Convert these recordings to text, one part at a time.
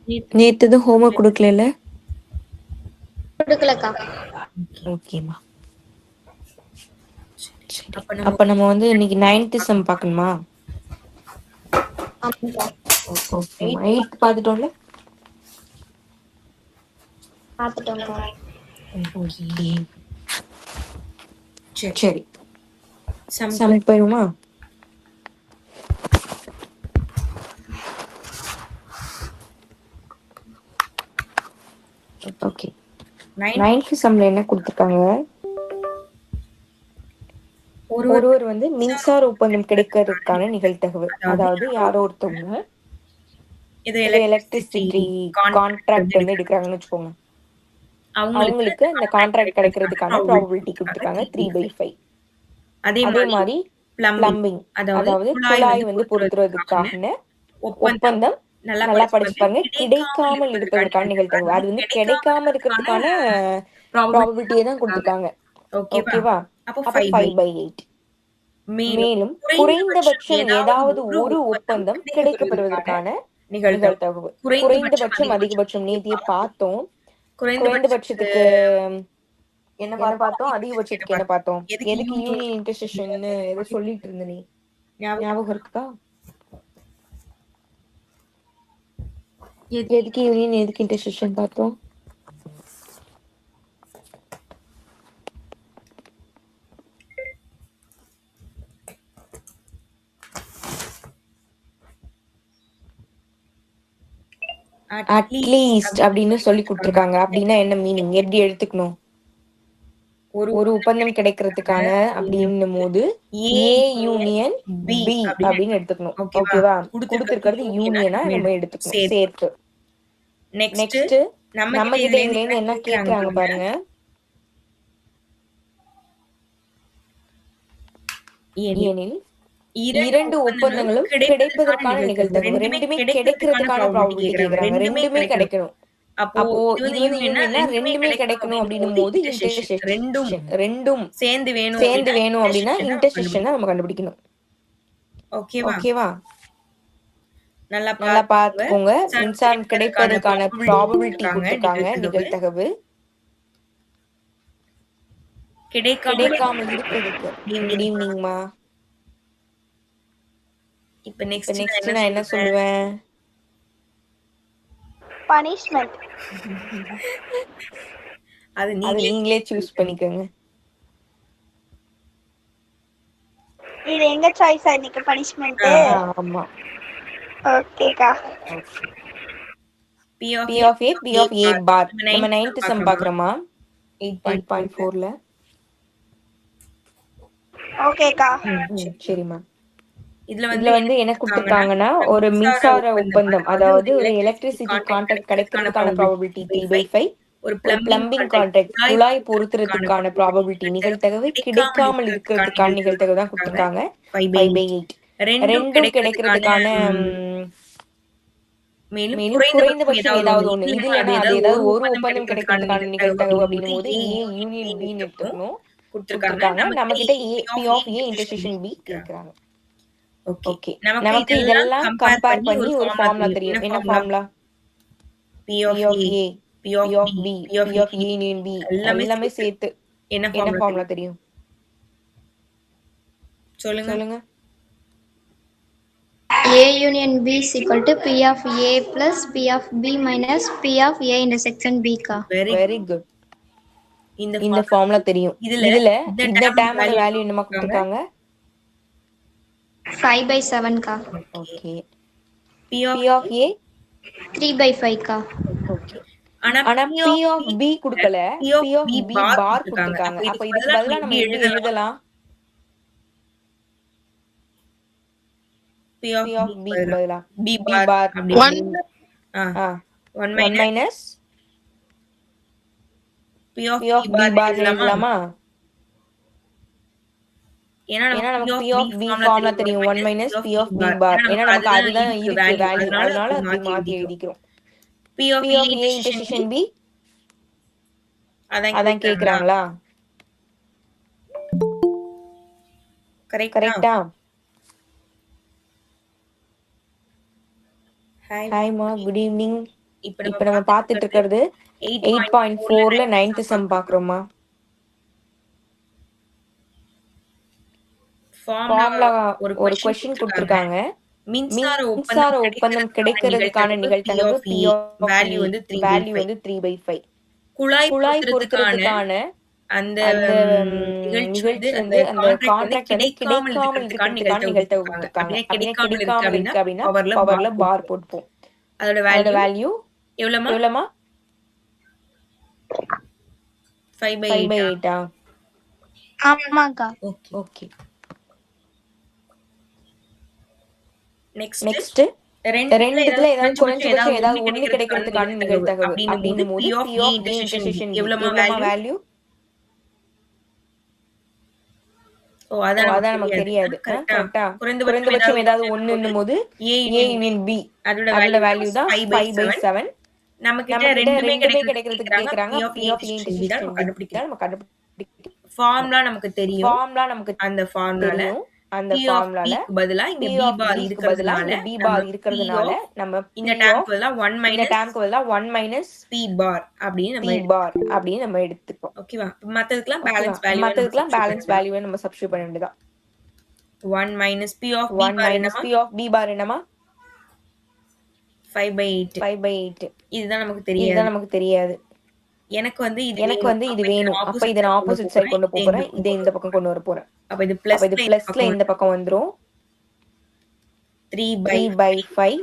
நேத்து எதுவும் ஹோம்ஒர்க் குடுக்கலைல? குடுக்கலக்கா. ஓகேம்மா. சரி. அப்ப நம்ம வந்து இன்னைக்கு 9th சம் பார்க்கணுமா? ஆமாக்கா. ஓகேம்மா. 8th பார்த்துட்டோம்ல? பார்த்துட்டோம்க்கா. ஓகே. சரி. சம் போயிருமா? ஓகே. 9th சம்ல என்ன கொடுத்துருக்காங்க? ஒருவர் வந்து மின்சார ஒப்பந்தம் கிடைக்கிறதுக்கான நிகழ்தகவு, அதாவது யாரோ ஒருத்தவங்க இது எலக்ட்ரிசிட்டி கான்ட்ராக்ட் வந்து எடுக்கிறாங்கன்னு வச்சுக்கோங்க. அவங்களுக்கு அந்த கான்ட்ராக்ட் கிடைக்கிறதுக்கான ப்ராபபிலிட்டி கொடுத்துருக்காங்க 3/5. அதே மாதிரி பிளம்பிங், அதாவது குழாய் வந்து பொருத்துறதுக்கான ஒப்பந்தம், நல்லா படிச்சு பாருங்க, கிடைக்காமல் இருப்பதற்கான நிகழ்தகவு. அது வந்து கிடைக்காம இருக்கிறதுக்கான ப்ராபபிலிட்டியை தான் கொடுத்துருக்காங்க. ஓகேவா? அப்போ 5/8. மேலும் குறைந்தபட்சம் ஏதாவது ஒரு ஒப்பந்தம் கிடைக்கப்பெறுவதற்கான நிகழ்தகவு. குறைந்தபட்சம் அதிகபட்சம் நேத்தியே பார்த்தோம். குறைந்தபட்சத்துக்கு என்ன பார்த்தோம், அதிகபட்சத்துக்கு என்ன பார்த்தோம்? எதுக்கு யூனியன் இன்டர்செக்ஷன் ஏதோ சொல்லிட்டு இருந்த நீ, ஞாபகம் இருக்கா? எதுக்கு யூனியன், எதுக்கு இன்டர்செக்ஷன் பார்த்தோம்? அட்லீஸ்ட் அப்படின்னு சொல்லி கொடுத்துருக்காங்க. அப்படின்னா என்ன மீனிங், எப்படி எடுத்துக்கணும்? ஒரு ஒப்பந்தம் கிடைக்கிறதுக்கான அப்படின்னும் போது ஏ யூனியன் பி அப்படின்னு எடுத்துக்கணும். ஓகேவா? கொடுத்துருக்கிறது யூனியனா நம்ம எடுத்துக்கணும் சேர்த்து. நெக்ஸ்ட் நம்ம கிட்ட இதுல இருந்து என்ன கேக்குறாங்க பாருங்க. எனில் இரண்டு ஒப்பந்தங்களும் கிடைப்பதற்கான நிகழ்தகவு, ரெண்டுமே கிடைக்கிறதுக்கான ப்ராபபிலிட்டி கேக்குறாங்க. ரெண்டுமே கிடைக்கணும். அப்போ இது வந்து யூனியன்னா ரெண்டுமே கிடைக்கணும் அப்படின்னும் போது இன்டர்செக்ஷன், ரெண்டும் சேர்ந்து வேணும் அப்படின்னா இன்டர்செக்ஷனை நம்ம கண்டுபிடிக்கணும். ஓகேவா? நல்லா பார்த்துக்கோங்க. மின்சாரம் கிடைப்பதற்கான ப்ராபபிலிட்டி கொடுத்துருக்காங்க, நிகழ்தகவு. கிடைக்காமல் இருப்பதற்கு குட் ஈவினிங்மா. இப்ப நெக்ஸ்ட் நான் என்ன சொல்லுவேன்? பனிஷ்மெண்ட். அது நீங்களே சூஸ் பண்ணிக்கோங்க. இது எங்க சாய்ஸா இன்னைக்கு பனிஷ்மெண்ட்? ஆமா. ஓகேக்கா. P of A, P of A bar. நம்ம 9th சம் பார்க்கறோமா? 8.4ல. ஓகேக்கா. சரிம்மா. இதுல வந்து என்ன கொடுத்துருக்காங்கன்னா, ஒரு மின்சார ஒப்பந்தம், அதாவது ஒரு எலக்ட்ரிசிட்டி கான்ட்ராக்ட் கிடைக்கிறதுக்கான ப்ராபபிலிட்டி 3/5. ஒரு பிளம்பிங் கான்ட்ராக்ட், குழாய் பொருத்துறதுக்கான ப்ராபபிலிட்டி நிகழ்தகவு, கிடைக்காமல் இருக்கிறதுக்கான நிகழ்தகவு தான் கொடுத்துருக்காங்க 5/8. ரெண்டும் கிடைக்கிறதுக்கான மேலும் குறைந்தபட்சம் ஏதாவது ஒண்ணு, இது இல்லைன்னா அது ஏதாவது ஒரு ஒப்பந்தம் கிடைக்கிறதுக்கான நிகழ்தகவு அப்படின்னும் போது ஏ யூனியன் பின்னு எடுத்துக்கணும். கொடுத்துருக்காங்க. நம்ம கிட்ட P of A intersection B கேக்குறாங்க. ஓகே, நமக்கு இதெல்லாம் கம்பேர் பண்ணி ஒரு ஃபார்முலா தெரியும். என்ன formula? P of A, P of B, P of A union B எல்லாமே சேர்த்து என்ன ஃபார்முலா தெரியும்? சொல்லுங்க. A union B is equal to P of A plus P of B minus P of A intersection B கா. Very good. இந்த formula தெரியும். இதுல இந்த டேமோட வேல்யூ என்னமா கொடுத்திருக்காங்க? 5/7 கா. ஓகே. P of A 3/5 கா. ஓகே. ஆனா P of B கொடுக்கல, P of B பார் கொடுத்திருக்காங்க. அப்ப இதுக்கு பதிலா நம்ம எப்படி எழுதலாம்? P of B க்கு பதிலா B bar 1 minus P of B பார் எழுதலாமா? ஏன்னா நமக்கு P of B ஃபார்முலா தெரியும், 1 minus P of B bar. ஏன்னா நமக்கு அதுதான் இருக்கு வேல்யூ, அதனால அப்படி மாத்தி எழுதிக்கிறோம். P of A intersection B அதான் கேக்குறாங்களா? கரெக்டா? ஹாய்மா, குட் ஈவினிங். இப்ப நம்ம பார்த்துட்டு இருக்கிறது 8.4ல 9th சம் பார்க்குறோமா. ஃபார்முலா ஒரு கொஸ்டின் கொடுத்துருக்காங்க. மின்சார ஒப்பந்தம் கிடைக்கிறதுக்கான நிகழ்தகவு P of A வேல்யூ வந்து 3/5. குழாய் பொருத்துறதுக்கான அந்த நிகழ்ச்சி வந்து அந்த கான்ட்ராக்ட் வந்து கிடைக்காமல் இருக்கிறதுக்கான நிகழ்தகவு கொடுத்துருக்காங்க. அப்படின்னா கிடைக்காமல் இருக்கு அப்படின்னா பவர்ல பார் போட்டுப்போம். அதோட வேல்யூ எவ்வளோமா? 5/8. ஆமாக்கா. ஓகே. நெக்ஸ்ட் ரெண்டுத்துல ஏதாவது குறைஞ்சபட்சம் ஏதாவது ஒண்ணு கிடைக்கிறதுக்கான நிகழ்தகவு அப்படின்னும் போது P of A intersection B எவ்வளோமா வேல்யூ? அதான் நமக்கு தெரியாது. கரெக்டா? குறைந்தபட்சம் ஏதாவது ஒண்ணுன்னும் போது A union B அதோட வேல்யூ தான் 5/7. நமக்கிட்ட ரெண்டுமே கிடைக்கிறதுக்கு கேக்குறாங்க. P of A intersection B தான் நம்ம கண்டுபிடிக்கணும். ஃபார்முலா நமக்கு தெரியும். அந்த ஃபார்முலால P of B க்கு பதிலா இங்க B பார் இருக்கிறதுனால நம்ம இந்த டேர்ம்க்கு பதிலா 1 minus P பார் அப்படின்னு நம்ம எடுத்துப்போம். ஓகேவா? மத்ததுக்குலாம் பேலன்ஸ் வேல்யூவை நம்ம சப்ஸ்டிட்யூட் பண்ண வேண்டியதுதான். 1 minus P of B பார் என்னமா? 5/8. இதுதான் நமக்கு தெரியாது. எனக்கு வந்து இது வேணும். அப்ப இதை நான் ஆப்போசிட் சைடு கொண்டு போறேன். இதை இந்த பக்கம் கொண்டு வர போறேன். அப்ப இது பிளஸ்ல இந்த பக்கம் வந்துரும். 3/5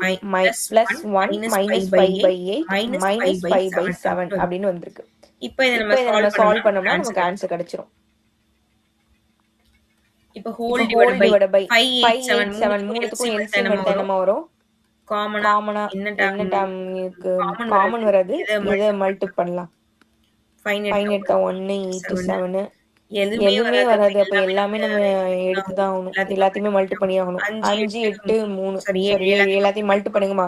plus 1 minus 5/8 minus 5/7 அப்படின்னு வந்திருக்கு. இப்போ இதை நம்ம சால்வ் பண்ணோம்னா நமக்கு ஆன்சர் கிடைச்சிரும். இப்போ ஹோல் டிவைட் பை 5/8 மூணுத்துக்கும் எல்சிஎம் எடுத்தா என்னமா வரும்? காமனா என்ன டேர்ம் இருக்கு? காமன் வராது. இதை மல்டிப்ளை பண்ணலாம். 5 எடுத்தா 1 8 7 எதுவுமே வராது. அப்ப எல்லாமே நம்ம எடுத்துதான் ஆகணும். எல்லாத்தையுமே மல்டிப்ளை பண்ணி ஆகணும். 5 8 3 சரி எல்லாத்தையும் மல்டிப்ளை பண்ணுங்கம்மா.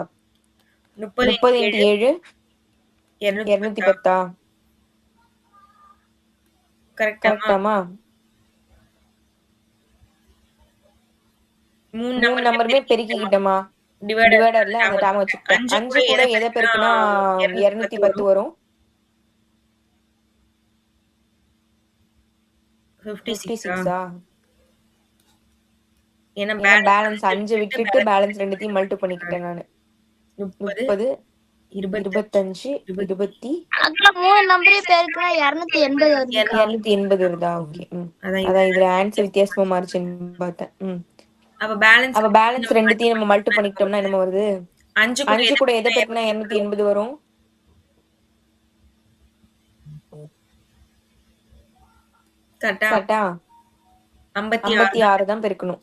30 × 7 210. கரெக்டாமா? 3 நம்பருமே பெருக்கிக்கிட்டோமா? டிவைடர்ல அந்த டேர்ம் வச்சுக்கிட்டோம். 5 கூட எதை பெருக்குனா 210 வரும். 56. ஏன்னா பேலன்ஸ் 5 விட்டுட்டு பேலன்ஸ் ரெண்டுத்தையும் மல்டிப்ளை பண்ணிக்கிட்டேன் நானு. 30 25 20 அக்கா மூணு நம்பரே பெருக்குனா 280 வருதா? ஓகே. அதான் இதுல ஆன்சர் வித்தியாசமா மாறுச்சுன்னு பார்த்தேன். அப்ப பேலன்ஸ் ரெண்டுத்தையும் நம்ம மல்டிப்ளை பண்ணிக்கிட்டோம்னா என்ன வருது? 5 கூட எதை பெருக்குனா 280 வரும்? கரெக்டா? 56 தான் பெருக்கணும்.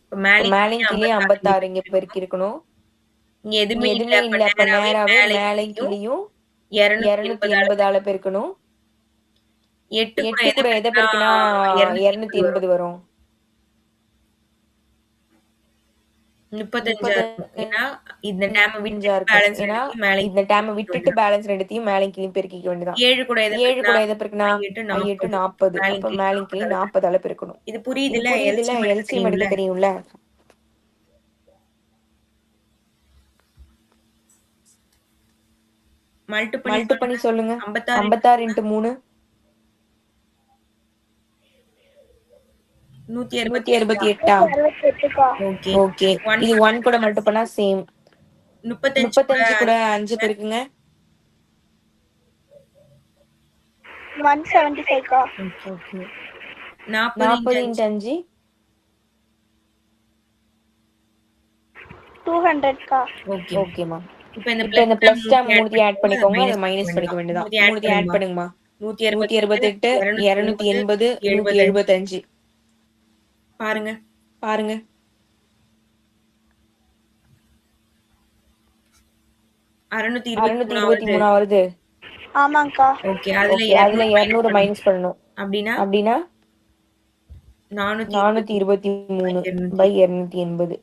மேலையும் கீழே 56 இங்க பெருக்கி இருக்கணும். இங்க எதுவுமே இல்ல. அப்ப நேராவே மேலையும் கீழேயும் 280ஆல பெருக்கணும். 8 கூட எதை பெருக்குனா 280 வரும்? 35. ஏன்னா இந்த டேர்மை விட்டுட்டு பேலன்ஸ் ரெண்டுத்தையும் மேலையும் கீழே பெருக்கிக்க வேண்டியதான். 7 கூட எதை பெருக்குனா 8 40. அப்ப மேலையும் கீழே 40ஆல பெருக்கணும். இது புரியுதுல? எல்சிஎம் எடுக்க தெரியும்ல? மல்டிப்ளை பண்ணி சொல்லுங்க. 56 × 3 168. ஓகே. இது 1 கூட மல்டிப்ளை பண்ணா சேம். 35 கூட 5 பெருக்குங்க. 175 ஓகே. 40 × 5 200 ஓகேமா. இப்போ இந்த பிளஸ் டேர்ம் மூணுத்தையும் ஆட் பண்ணிக்கோங்க. அதை மைனஸ் பண்ணிக்க வேண்டியதான். மூணுத்தையும் ஆட் பண்ணுங்கம்மா. 168 280 175 பாருங்க 623 வருது. ஆமாங்கா. ஓகே. அதுல 200 மைனஸ் பண்ணனும். அப்படினா 423/280.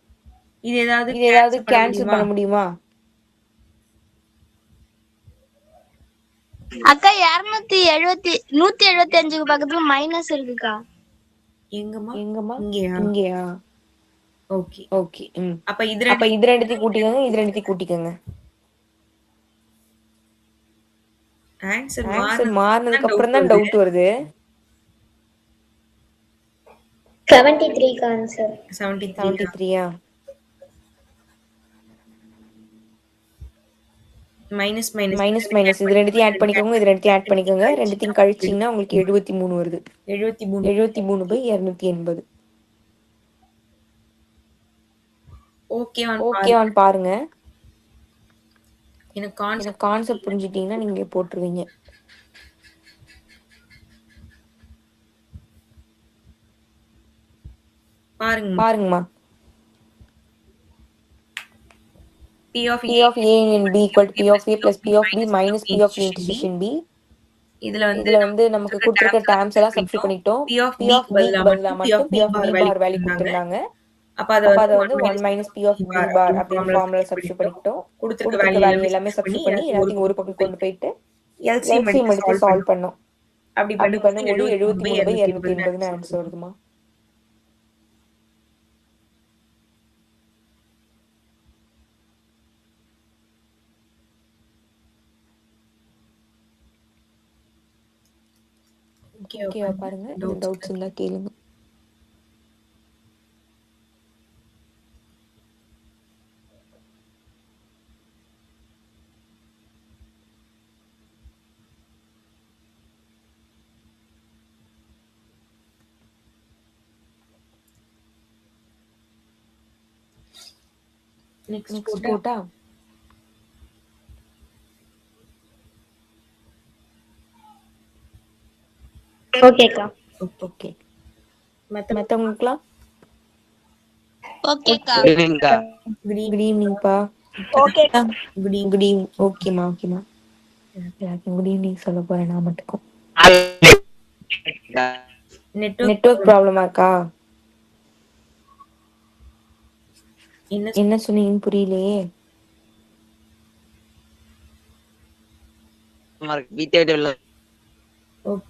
இது ஏதாவது கேன்சல் பண்ண முடியுமா? அக்கா 175க்கு பக்கத்துல மைனஸ் இருக்குக்கா. எங்கம்மா? இங்கயா? ஓகே. அப்ப இது ரெண்டுத்தையும் கூட்டிக்கோங்க. ஆன்சர் மாறினதுக்கு அப்புறம் தான் டவுட் வருது. 73 ஆன்சர். 73யா? மைனஸ் இது ரெண்டுத்தையும் ஆட் பண்ணிக்கோங்க, இது ரெண்டுத்தையும் ஆட் பண்ணிக்கோங்க. ரெண்டுத்தையும் கழிச்சிங்கன்னா உங்களுக்கு 73 வருது. 73/280. ஓகேவான்னு பாருங்க. எனக்கு கான்செப்ட் புரிஞ்சுட்டீங்கன்னா நீங்க போட்டுருவீங்க. பாருங்கம்மா. P of A in B equal to P of A plus P of B minus P of A intersection B. இதுல வந்து நமக்கு கொடுத்துருக்க டேர்ம்ஸ் எல்லாம் சப்ஸ்டிட்யூட் பண்ணிட்டோம். P of B க்கு பதிலா மட்டும் P of B bar value கொடுத்திருந்தாங்க. அப்ப அத வந்து 1 minus P of B bar அப்படின்னு ஃபார்முலா சப்ஸ்டிட்யூட் பண்ணிட்டோம். கொடுத்துருக்க வேல்யூ எல்லாமே சப்ஸ்டிட்யூட் பண்ணி எல்லாத்தையும் ஒரு பக்கம் கொண்டு போயிட்டு LCM எடுத்து சால்வ் பண்ணோம். அப்படி பண்ணும்போது 73/280 ஆன்சர் வருதுமா. ஓகேவா பாருங்க. டவுட்ஸ் இருந்தா கேளுங்க. நெக்ஸ்ட் போட்டா ஓகேக்கா. ஓகே. மத்தவங்களுக்குலாம் ஓகேக்கா. குட் ஈவினிங்ப்பா. ஓகேக்கா. Good evening. ஓகேம்மா. எல்லாருக்கும் குட் ஈவினிங் சொல்ல போறேன் நான் மட்டும். நெட்வொர்க் ப்ராப்ளமா இருக்கா? என்ன சொன்னீங்கன்னு புரியலையே.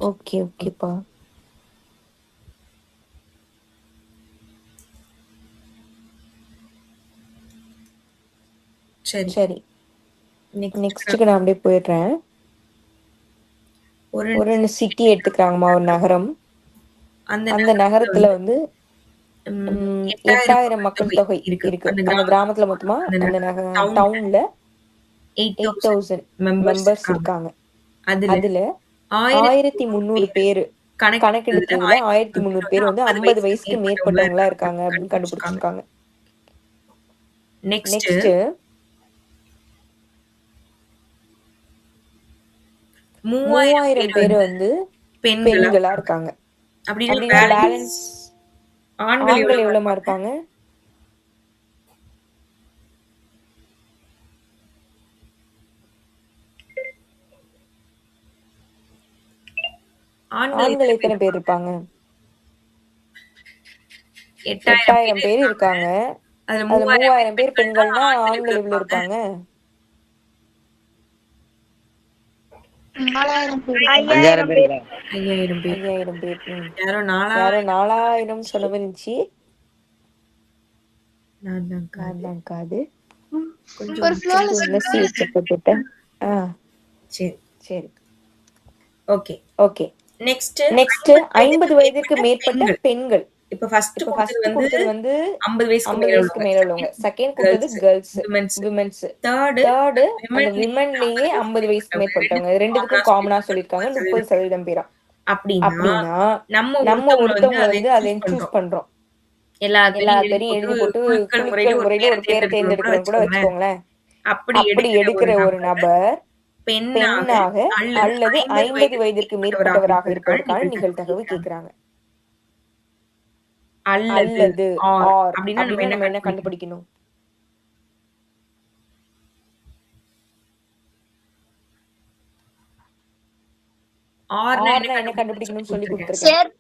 ஓகேப்பா. சரி. நெக்ஸ்ட்டுக்கு நான் அப்படியே போயிடுறேன். ஒரு சிட்டி எடுத்துக்கிறாங்கம்மா, ஒரு நகரம். அந்த நகரத்துல வந்து 8000 மக்கள் தொகை இருக்கு. அந்த கிராமத்துல மொத்தமா அந்த டவுன்ல 8000 மெம்பர்ஸ் இருக்காங்க. அதுல 1300 பேரு கணக்கெடுத்ததுல 1300 பேர் வந்து 50 வயசுக்கு மேற்பட்டவங்களா இருக்காங்க அப்படின்னு கண்டுபிடிச்சிருக்காங்க. நெக்ஸ்ட் 3000 பேர் வந்து பெண்களா இருக்காங்க. அப்படின்னா பேலன்ஸ் ஆண்கள் எவ்வளவுமா இருப்பாங்க? ஆண்கள் எத்தனை பேர் இருப்பாங்க? 8000 பேர் இருக்காங்க. அதுல 3000 பேர் பெண்கள்னா ஆண்கள் எவ்வளவு இருப்பாங்க? 5000 பேர். 5000 பேர். யாரோ 4000 சொன்ன மாதிரி இருந்துச்சு. நான் தான் காது கொஞ்சம் மெஸ்ஸி வச்சுட்டேன். சரி. ஓகே. நெக்ஸ்ட் 50 வயதுக்கு மேற்பட்ட பெண்கள். இப்ப ஃபர்ஸ்ட் கொடுத்தது வந்து 50 வயசுக்கு மேல உள்ளவங்க. செகண்ட் கொடுத்தது கேர்ள்ஸ், விமென்ஸ். தேர்ட் அந்த விமென்லயே 50 வயசுக்கு மேற்பட்டவங்க. ரெண்டுத்துக்கும் காமனா சொல்லிருக்காங்க 30% பேரா. அப்படின்னா நம்ம ஒருத்தவங்க வந்து அதை சூஸ் பண்றோம். எல்லா பேரையும் எழுதி போட்டு குலுக்கல் முறையில ஒரு பேரை தேர்ந்தெடுக்கிறோம் கூட வச்சுக்கோங்களேன். அப்படி எடுக்கிற ஒரு நபர் பெண்ணாக அல்லது 50 வயதிற்கு மேற்பட்டவராக இருப்பதற்கான நிகழ்தகவு கேக்குறாங்க. அல்லது ஆர் அப்படின்னா நம்ம என்ன கண்டுபிடிக்கணும்? ஆர்னா என்ன கண்டுபிடிக்கணும்னு சொல்லி கொடுத்திருக்கேன்.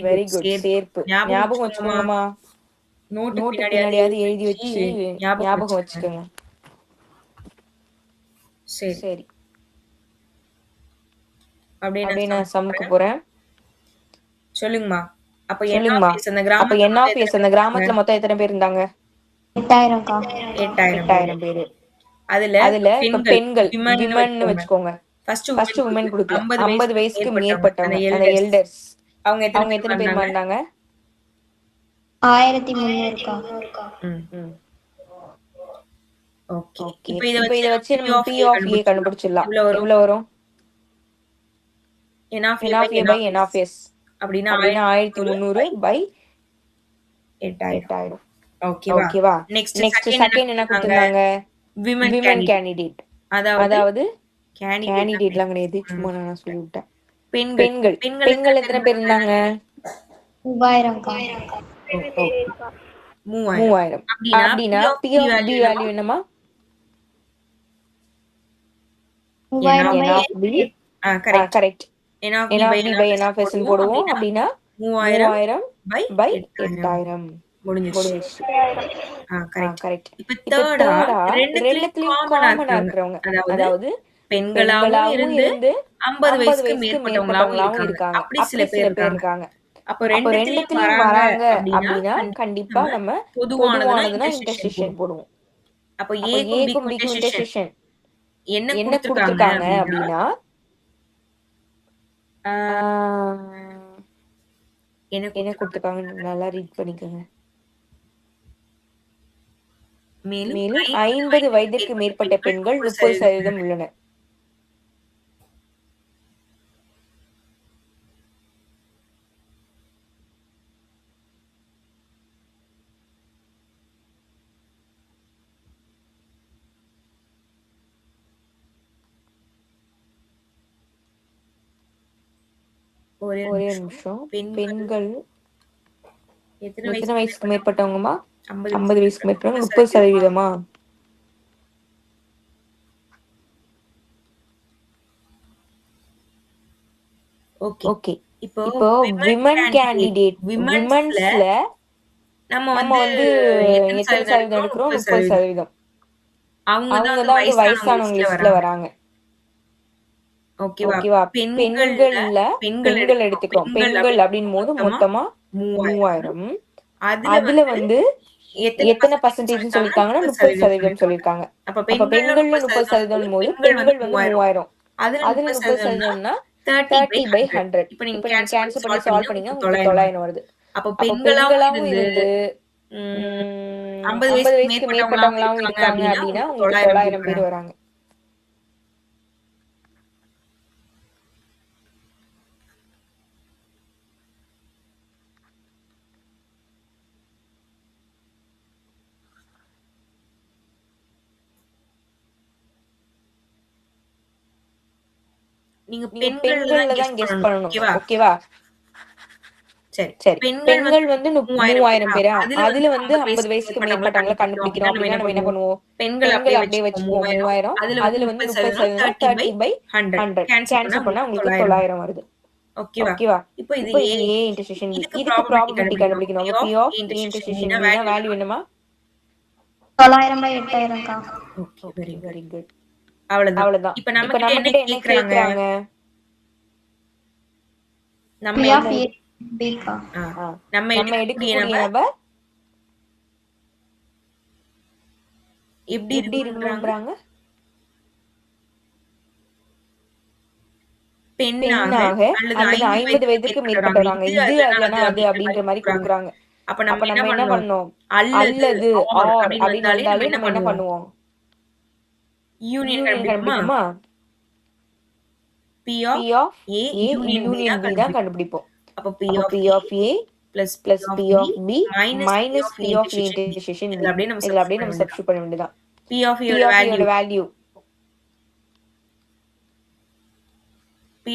Very good. சேர்ப்பு. ஞாபகம் வச்சுக்கோங்கம்மா. நோட்டு பின்னாடியாவது எழுதி வச்சு ஞாபகம் வச்சுக்கோங்க. சரி. அப்படியே நான் சம்முக்கு போறேன். சொல்லுங்கம்மா. அப்ப NF அந்த கிராமத்துல மொத்தம் எத்தனை பேர் இருந்தாங்க? 8000க்கா. 8000 பேரு. அதுல இப்ப பெண்கள் விமன்னு வச்சுக்கோங்க. ஃபர்ஸ்ட் உமன் குடுக்கலாம். 50 வயசுக்கு மேற்பட்டவங்க, அந்த எல்டர்ஸ். அவங்க எத்தனை பேர் மாறினாங்க? 1300க்கா. ஓகே. இப்போ இத வச்சு நம்ம P of A கண்டுபிடிச்சிடலாம். எவ்வளவு வரும்? N of A by N of S அப்படின்னா 1300 by 8000. ஓகேவா? நெக்ஸ்ட் செகண்ட் என்ன கொடுத்திருந்தாங்க? Women candidate. அதாவது கேண்டிடேட்லாம் கிடையாது, சும்மா நான் சொல்லிவிட்டேன். பெண்கள் எத்தனை பேர் இருந்தாங்க? 3000க்கா. 3000. அப்படின்னா P of B வேல்யூ என்னமா? 3000 N of B. Correct. N of B by N of S ன்னு போடுவோம். அப்படின்னா 3000 by 8000. முடிஞ்சிருச்சு. கரெக்ட். இப்போ தேர்டா ரெண்டுத்துலயும் காமனா இருக்கிறவங்க, அதாவது பெண்களாவும் இருந்து 50 வயசுக்கு மேற்பட்டவங்களாவும் இருக்காங்க. அப்படி சில பேர் இருக்காங்க. அப்போ ரெண்டுத்துலயும் வராங்க அப்படின்னா கண்டிப்பா நம்ம பொதுவானதுன்னா இன்டர்செக்ஷன் போடுவோம். அப்போ ஏக்கும் பிக்கும் இன்டர்செக்ஷன் என்ன கொடுத்திருக்காங்க அப்படின்னா என்ன கொடுத்திருக்காங்க, நல்லா ரீட் பண்ணிக்கோங்க. மேலும் 50 வயதிற்கு மேற்பட்ட பெண்கள் 30% உள்ளனர். ஒரே நிமிஷம். பெண்கள் எத்தனை வயசுக்கு மேற்பட்டவங்கம்மா? 50 வயசுக்கு மேற்பட்டவங்க 30%. ஓகே. இப்போ விமன் கேண்டிடேட், விமன்ஸ்ல நம்ம வந்து எத்தனை சதவீதம் எடுக்கிறோம்? 30%. அவங்க தான் வந்து வயசானவங்க லிஸ்ட்ல வராங்க. ஓகேவா? பெண்கள் எடுத்துக்கிறோம். பெண்கள் அப்படின் போது மொத்தமா 3000. அதுல வந்து எத்தனை பர்சன்டேஜ் சொல்லிருக்காங்கன்னா 30% சொல்லிருக்காங்க. அப்ப பெண்கள்ல 30% போது பெண்கள் வந்து 3000. அதுல 30%னா 30 by 100. இப்ப நீங்க கேன்சல் பண்ணி சால்வ் பண்ணீங்கன்னா உங்களுக்கு 900 வருது. அப்ப பெண்களாவும் இருந்து 50 வயசுக்கு மேற்பட்டவங்களாவும் இருக்காங்க அப்படின்னா உங்களுக்கு 900 பேர் வராங்க. நீங்க பெண்கள்ல தான் கெஸ் பண்ணணும். ஓகேவா? சரி. பெண்கள் வந்து 3000 பேரா? அதுல வந்து 50 வயசுக்கு மேற்பட்டவங்கள கண்டுபிடிக்கிறோம் அப்படின்னா நம்ம என்ன பண்ணுவோம்? பெண்கள் அப்படியே வச்சுக்குவோம் 3000. அதுல வந்து 30% 30 by 100 கேன்சல் பண்ணா உங்களுக்கு 900 வருது. ஓகேவா? இப்போ இது A இன்டர்செக்ஷன் B. இதுக்கு ப்ராபபிலிட்டி கண்டுபிடிக்கணும். P of A intersection B னா வேல்யூ என்னமா? 900 by 8000க்கா. Okay, very good. அவ்வளவுதான். இப்ப நம்ம கிட்ட என்ன கேக்குறாங்க? நம்ம P of A Bக்கா. நம்ம எடுக்கக்கூடிய நபர் எப்படி இருக்கணும்ன்றாங்க? பெண்ணாக அல்லது 50 வயதுக்கு மேற்பட்டவராங்க. இது அல்லனா அது அப்படின்ற மாதிரி கொடுக்குறாங்க. அப்ப நம்ம என்ன பண்ணணும்? அல்லது ஆர் அப்படின்னு வந்தாலே நம்ம என்ன பண்ணுவோம்? யூனியன் கண்டுபிடிப்போமா? P of A union B தான் கண்டுபிடிப்போம். அப்ப P of A plus P of B minus P of A intersection B. இதுல அப்படியே நம்ம சப்ஸ்டிட்யூட் பண்ண வேண்டியதுதான். P of A யோட value P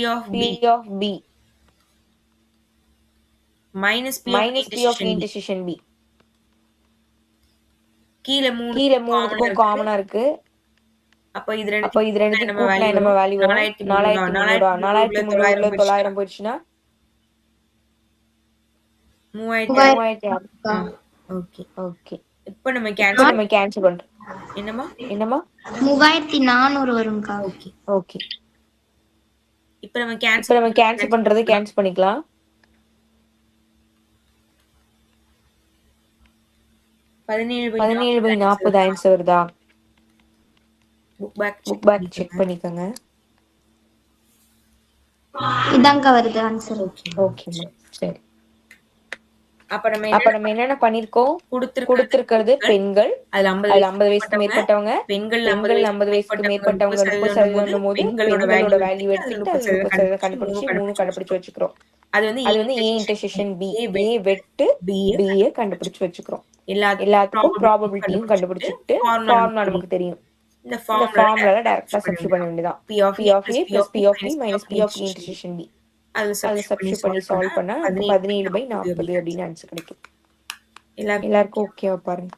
of B minus P of A intersection B. கீழ மூணுக்கும் காமனா இருக்கு. அப்ப இது ரெண்டுத்தையும் கூட்டினா நம்ம வேல்யூ வரும் 4300. 4300 900 போயிடுச்சுன்னா 3000. ஓகே. இப்போ நம்ம கேன்சல் பண்றோம். என்னமா 3400 வரும்க்கா. ஓகே. இப்போ நம்ம கேன்சல் பண்றது கேன்சல் பண்ணிக்கலாம். 17 by 40 ஆன்சர் வருதா? புக் பேக் செக் பண்ணிக்கோங்க. இதாங்க வருது ஆன்சர். ஓகேம்மா சரி. அப்ப நம்ம என்னென்ன பண்ணிருக்கோம்? கொடுத்திருக்கிறது பெண்கள், அதுல 50 வயசுக்கு மேற்பட்டவங்க, பெண்கள் 50 வயசுக்கு மேற்பட்டவங்க 30% போது பெண்களோட வேல்யூ எடுத்துக்கிட்டு அதுல 30% கண்டுபிடிச்சு 3 கண்டுபிடிச்சு வச்சுக்கிறோம். அது வந்து ஏ இன்டர்செக்ஷன் பி, ஏ வெட்டு பி ஏ கண்டுபிடிச்சு வச்சுக்கிறோம். எல்லாத்துக்கும் ப்ராபபிலிட்டியும் கண்டுபிடிச்சிட்டு ஃபார்முலா நமக்கு தெரியும். இந்த ஃபார்முலால டைரக்டா சப்ஸ்டிட்யூட் பண்ண வேண்டியதான். P of A plus P of B minus P of A intersection B. அதுல சப்ஸ்டிட்யூட் பண்ணி சால்வ் பண்ணா 17/40 அப்படின்னு ஆன்சர் கிடைக்கும். எல்லாருக்கும் ஓகேவா பாருங்க.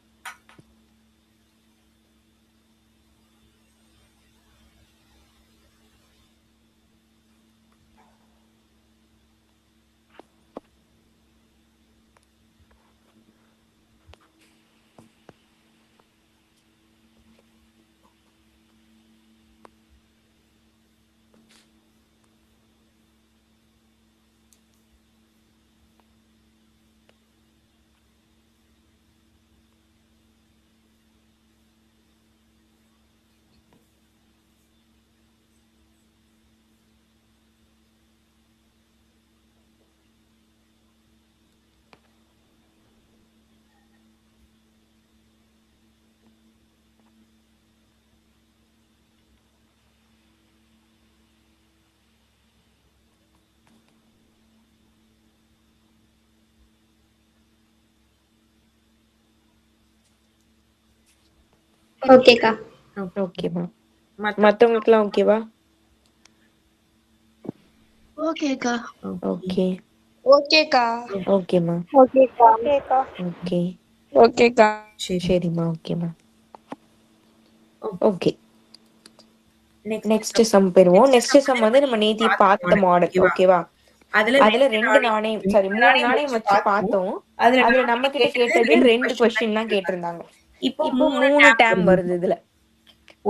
ஓகேக்கா. ஓகேமா. மத்தவங்களுக்குலாம் ஓகேவா? ஓகேக்கா. ஓகே. ஓகேக்கா. ஓகேமா. ஓகேக்கா. ஓகே. ஓகேக்கா. சரிம்மா ஓகேமா. ஓகே. நெக்ஸ்ட் சம் போயிருவோம். நெக்ஸ்ட் சம் வந்து நம்ம நேத்தி பார்த்த மாடல் ஓகேவா? அதுல 2 நாணயம் 3 நாணயம் வச்சு பார்த்தோம். அதுல நம்ம கிட்ட கேட்டது 2 கொஸ்டின் தான் கேட்டிருந்தாங்க. இப்போ 3 டேம் வருது இதுல.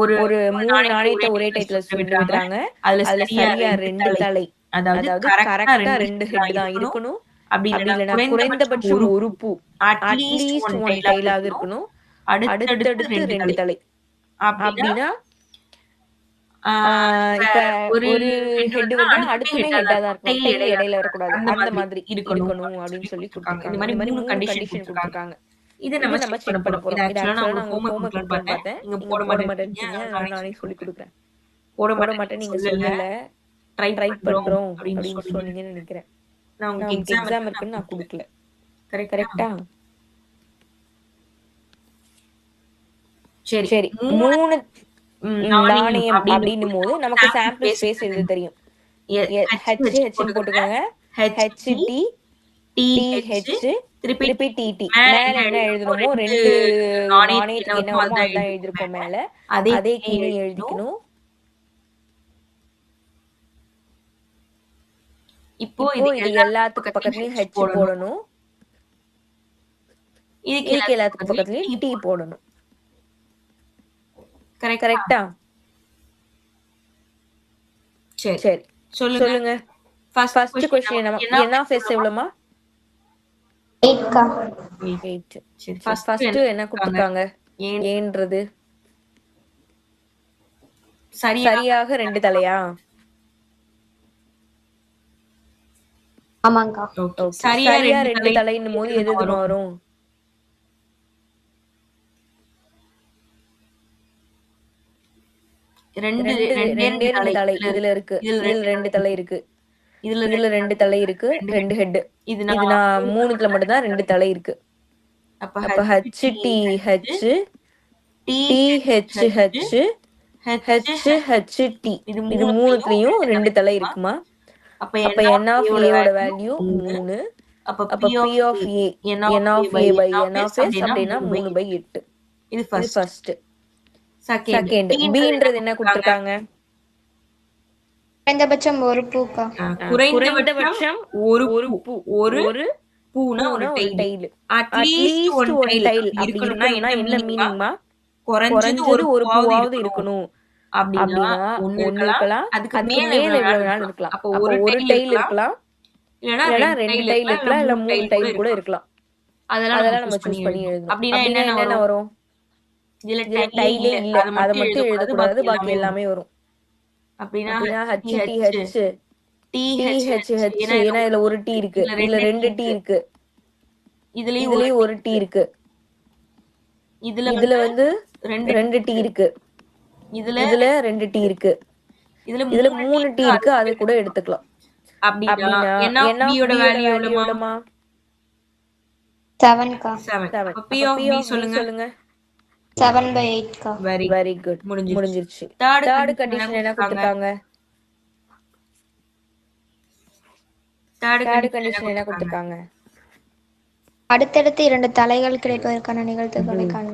ஒரு 3 நாணயத்தை ஒரே டைத்துல சுண்ட விடுறாங்க. அதுல சரியா 2 தலை, அதாவது கரெக்டா 2 ஹெட் தான் இருக்கணும். அப்படி இல்லைன்னா குறைந்தபட்சம் ஒரு பூ, அட்லீஸ்ட் 1 டைலாக இருக்கணும். அடுத்தடுத்து 2 தலை. அப்படின்னா இப்ப ஒரு ஹெட் வருதுன்னா அடுத்துமே ஹெட்டா தான் இருக்கணும். டெய்ல் இடையில வரக்கூடாது. அந்த மாதிரி இருக்கணும் அப்படின்னு சொல்லி கொடுத்துருக்காங்க. இந்த மாதிரி 3 கண்டிஷன் கொடுத்துருக்காங்க. இது நம்ம செக் பண்ண போறோம். இது ஆக்சுவலா நான் உங்களுக்கு ஹோம்வொர்க் கொடுக்கலாம்னு பார்த்தேன். நீங்க போட மாட்டேன்றீங்க. அதனால நானே சொல்லி கொடுக்குறேன். போட மாட்டேன் நீங்க சொல்லல. ட்ரை பண்றோம் அப்படின்னு சொன்னீங்கன்னு நினைக்கிறேன். நான் உங்களுக்கு எக்ஸாம் இருக்குன்னு நான் கொடுக்கல. கரெக்டா? சரி 3 நாணயம் அப்படின்னும் போது நமக்கு சாம்பிள் ஸ்பேஸ் எழுத தெரியும். HH போட்டுக்கோங்க. HT TH திருப்பி TT. மேல என்ன எழுதணுமோ 2 நாணயத்துக்கு என்ன வருமோ அதுதான் எழுதிருக்கோம் மேல. அதே கீழே எழுதிக்கணும். இப்போ இது எல்லாத்துக்கு பக்கத்துலயும் H போடணும். இதுக்கு எல்லாத்துக்கு பக்கத்துலயும் T போடணும். கரெக்டா? சரி சொல்லுங்க. ஃபர்ஸ்ட் क्वेश्चन என்ன ஆஃப் எஸ் எவ்வளவுமா? 8க்கா. 8. ஃபர்ஸ்ட் என்ன கொடுத்திருக்காங்க? ஏன்றது சரியாக 2 தலையா? ஆமாங்கா. சரியா 2 தலைன்னும் போது எது வரும்? ரெண்டு தலை இதுல இருக்கு. இதுல 2 தலை இருக்கு. இதுல 2 தலை இருக்கு. 2 ஹெட். இது நான் 3த்துல மட்டும் தான் 2 தலை இருக்கு. அப்ப HTH THH HHT இது 3த்துலயும் 2 தலை இருக்குமா? அப்ப n of A ஓட வேல்யூ 3. அப்ப P of A n of A by n of S அப்படின்னா 3/8. இது ஃபர்ஸ்ட். செகண்ட் Bன்றது என்ன கொடுத்திருக்காங்க? குறைந்தபட்சம் ஒரு பூக்கா. குறைந்தபட்சம் ஒரு பூ. ஒரு பூனா ஒரு டெய்ல். அட்லீஸ்ட் 1 டெய்ல் அப்படி இருக்கணும்னா என்ன மீனிங்மா? குறைஞ்சது ஒரு பூவாவது இருக்கணும். அப்படின்னா ஒண்ணு இருக்கலாம். அதுக்கு மேல எவ்வளவு நாள் இருக்கலாம். அப்போ ஒரு டெய்ல் இருக்கலாம். இல்லனா 2 டெய்ல் இருக்கலாம். இல்ல 3 டெய்ல் கூட இருக்கலாம். அதெல்லாம் நம்ம சூஸ் பண்ணி எழுதணும். அப்படின்னா என்னென்ன வரும்? இதுல டைலே இல்ல. அத மட்டும் எழுதக்கூடாது. பாக்கி எல்லாமே வரும். அப்படின்னா HTH THH ஏன்னா இதுல ஒரு T இருக்கு, இதுல 2 T இருக்கு, இதுலயும் ஒரு T இருக்கு, இதுல வந்து 2 T இருக்கு, இதுல 2 T இருக்கு, இதுல 3 T இருக்கு, அது கூட எடுத்துக்கலாம். அப்படின்னா N of B யோட வேல்யூ எவ்வளவுமா? 7 7. அப்ப P of B சொல்லுங்க. 7/8 வெரி குட், முடிஞ்சிருச்சு. தேர்ட் கண்டிஷன் என்ன கொடுத்திருக்காங்க? தேர்ட் கண்டிஷன் என்ன கொடுத்திருக்காங்க? அடுத்தடுத்து 2 தலைகள் கிடைப்பதற்கான நிகழ்தகவை காண்க.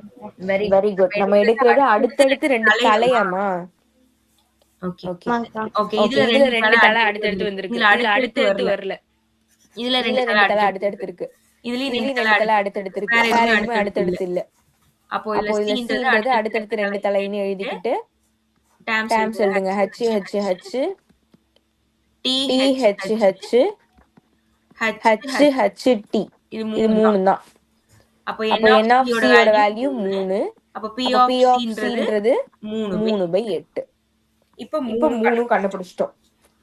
Very good. நம்ம எடுக்கிறது அடுத்தடுத்து 2 தலையாமா? ஓகே இதுல 2 தலை அடுத்தடுத்து வந்திருக்கு, இதுல அடுத்தடுத்து வரல, இதுல 2 தலை அடுத்தடுத்து இருக்கு, இதுலயும் 2 தலை அடுத்தடுத்து இருக்கு, வேற எதுவுமே அடுத்தடுத்து இல்ல. அப்போ இதுல Cன்றது அடுத்தடுத்து 2 தலைன்னு எழுதிக்கிட்டு டைம்ஸ் எழுதுங்க. HHH THH HHT இது 3 தான். அப்போ N of C யோட வேல்யூ 3. அப்போ P of Cன்றது 3/8. இப்போ 3 கண்டுபிடிச்சிட்டோம்.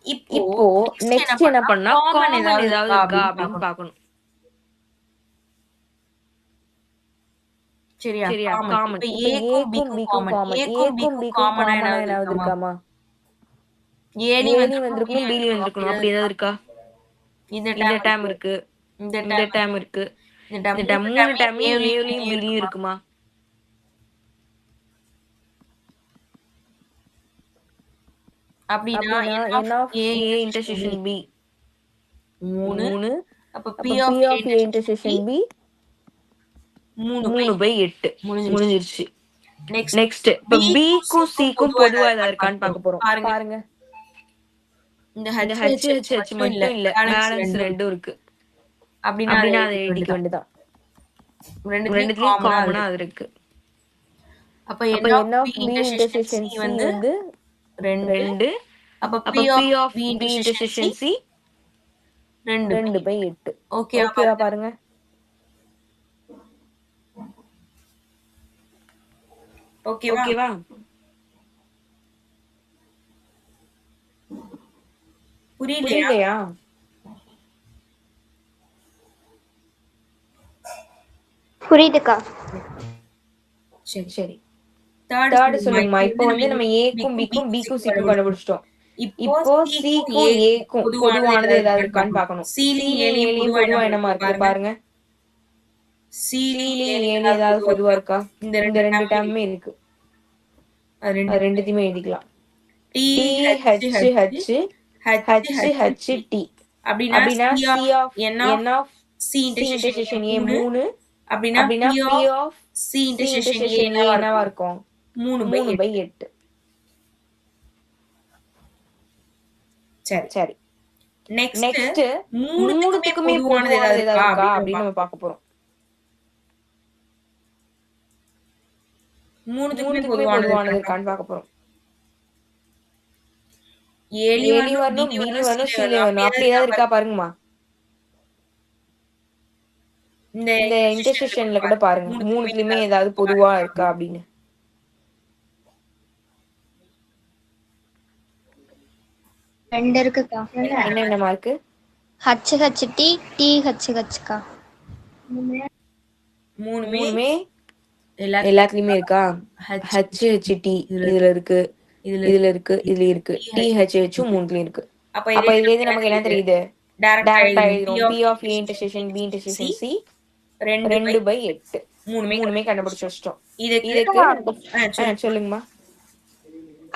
இப்போ நெக்ஸ்ட் என்ன பண்ணா காமன் ஏதாவது இருக்கா அப்படின்னு பார்க்கணும். சரியா? காமன். இப்போ Aக்கும் Bக்கும் காமன். Aக்கும் Bக்கும் காமனா ஏதாவது இருக்காமா? Aலயும் வந்திருக்கணும், Bலயும் வந்திருக்கணும். அப்படி ஏதாவது இருக்கா? இந்த டேர்ம் இருக்கு, இந்த டேர்ம் இருக்கு, இந்த டேர்ம் 3 டேர்மையும் Aலயும் Bலயும் இருக்குமா? அப்படின்னா N of A intersection B 3. அப்ப P of A intersection B 3/8 முடிஞ்சிருச்சு. நெக்ஸ்ட் இப்ப Bக்கும் Cக்கும் பொதுவா ஏதாவது இருக்கான்னு பார்க்க போறோம். பாருங்க, இந்த HHH மட்டும் இல்ல, பேலன்ஸ் 2 இருக்கு. அப்படின்னா அதை எழுதிக்க வேண்டியதான். ரெண்டுத்துலயும் காமனா அது இருக்கு. அப்ப N of B intersection C வந்து 2. அப்ப P of B intersection C 2/8. ஓகேவா பாருங்க. ஓகேவா? புரியலையா? புரியுதுக்கா. சரி, தேர்ட் சொல்லுங்கம்மா. இப்போ வந்து நம்ம Aக்கும் Bக்கும் Bக்கும் Cக்கும் கண்டுபிடிச்சிட்டோம். இப்போ Cக்கும் Aக்கும் பொதுவானது ஏதாவது இருக்கான்னு பார்க்கணும். Cலயும் Aலயும் பொதுவா என்னமா இருக்கு பாருங்க. Cலயும் Aலயும் ஏதாவது பொதுவா இருக்கா? இந்த 2 டேர்முமே இருக்கு, அது ரெண்டுத்தையுமே எழுதிக்கலாம். THH HHT அப்படின்னா C of N of C intersection A 3. அப்படின்னா P of C intersection A என்னவா இருக்கும்? 3/8. சரி, நெக்ஸ்ட் மூணுத்துக்குமே பொதுவானது ஏதாவது இருக்கா அப்படின்னு நம்ம பார்க்க போறோம். மூணுத்துக்குமே பொதுவானது இருக்கான்னு பார்க்க போறோம். Aலயும் வரணும், Bலயும் வரணும், Cலயும் வரணும். அப்படி ஏதாவது இருக்கா பாருங்கம்மா. இந்த இன்டர்செக்ஷன்ல கூட பாருங்க, மூணுத்துலயுமே ஏதாவது பொதுவா இருக்கா அப்படின்னு. ரெண்டு இருக்குக்கா. என்னென்னமா இருக்கு? HHT THHக்கா. மூணுமே எல்லாத்துலயுமே இருக்கா? HHT இதுல இருக்கு, இதுல இருக்கு, இதுல இருக்கு. THH மூணுலயும் இருக்கு. அப்ப இதுல இருந்து நமக்கு என்ன தெரியுது? டைரக்டா எழுதுறோம். P of A intersection B intersection C 2/8. மூணுமே கண்டுபிடிச்சு வச்சிட்டோம். இதுக்கு சொல்லுங்கம்மா.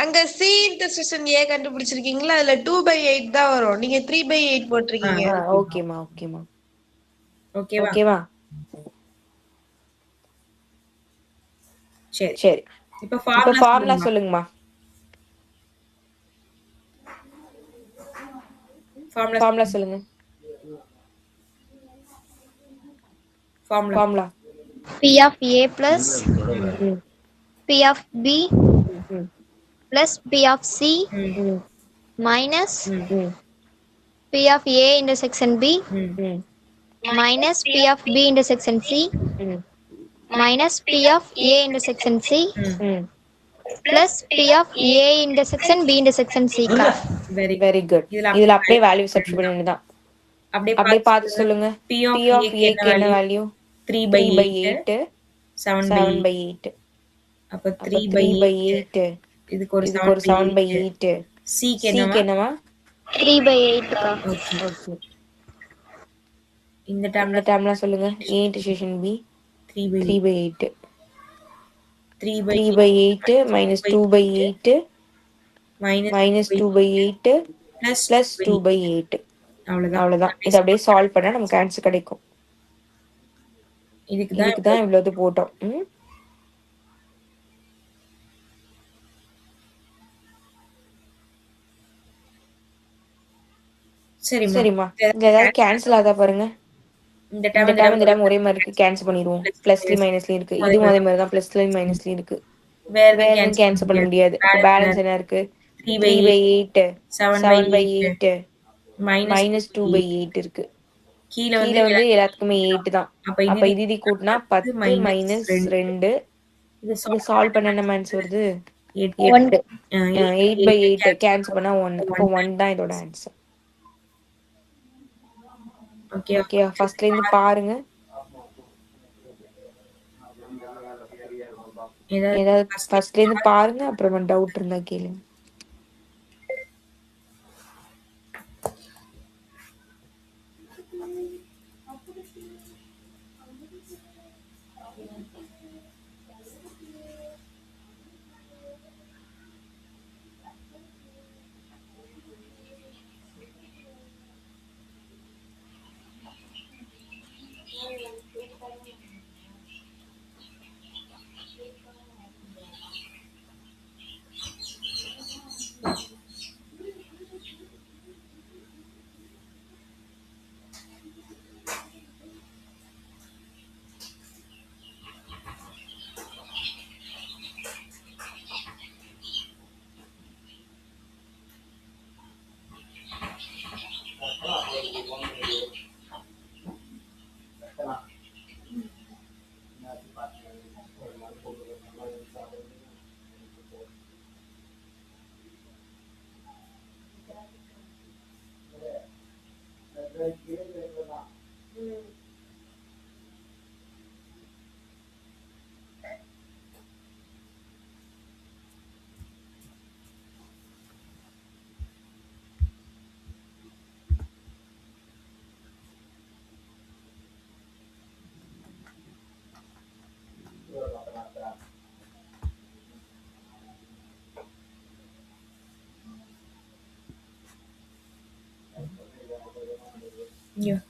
அங்க C இன்டர்செக்ஷன் A கண்டுபிடிச்சிருக்கீங்களா? அதுல 2/8 தான் வரும். நீங்க 3/8 போட்டிருக்கீங்க. ஓகேமா. ஓகேவா? சரி. இப்ப ஃபார்முலா சொல்லுங்கம்மா. ஃபார்முலா சொல்லுங்க. Formula P of A plus P of B plus P of C minus P of A intersection B minus P of B intersection C minus P of A intersection C plus P of A intersection B intersection C க்கா? Very very good. இதுல அப்படியே value substitute பண்ண வேண்டியதான். அப்படியே பார்த்து சொல்லுங்க. P of A க்கு என்ன வேல்யூ? 3/8 7/8. அப்ப அப்ப 3/8 இதுக்கு ஒரு இதுக்கு ஒரு 7/8. C க்கு C க்கு என்னவா? 3/8 க்கா? ஓகே. ஓகே. இந்த இந்த டேர்ம்லாம் சொல்லுங்க. A intersection B 3/8. 3/8 minus 2/8 minus 2/8 plus 2/8. அவ்வளவுதான். இதை அப்படியே சால்வ் பண்ணா நமக்கு ஆன்சர் கிடைக்கும். இதுக்கு தான் இவ்வளவு போட்டோம். சரிம்மா. இங்க ஏதாவது கேன்சல் ஆதா பாருங்க. இந்த டேம் இந்த டேம் ஒரே மாதிரி இருக்கு. கேன்சல் பண்ணிடுவோம். பிளஸ்லயும் மைனஸ்லயும் இருக்கு. இதுவும் அதே மாதிரி தான். பிளஸ்லயும் மைனஸ்லயும் இருக்கு. வேற எதுவும் கேன்சல் பண்ண முடியாது. அப்ப பேலன்ஸ் என்ன இருக்கு? 3/8 7/8 minus 2/8 இருக்கு. கீழே வந்து எல்லாத்துக்குமே 8 தான். அப்ப இது கூட்டினா 10 minus 2. இது சால்வ் பண்ண என்ன ஆன்சர் வருது? 8. 8/8 கேன்சல் பண்ணா 1. அப்போ 1 தான் இதோட ஆன்சர். ஓகே, ஃபர்ஸ்ட்ல இருந்து பாருங்க. ஏதாவது ஃபர்ஸ்ட்ல இருந்து பாருங்க. அப்புறம் டவுட் இருந்தா கேளுங்க. Yeah.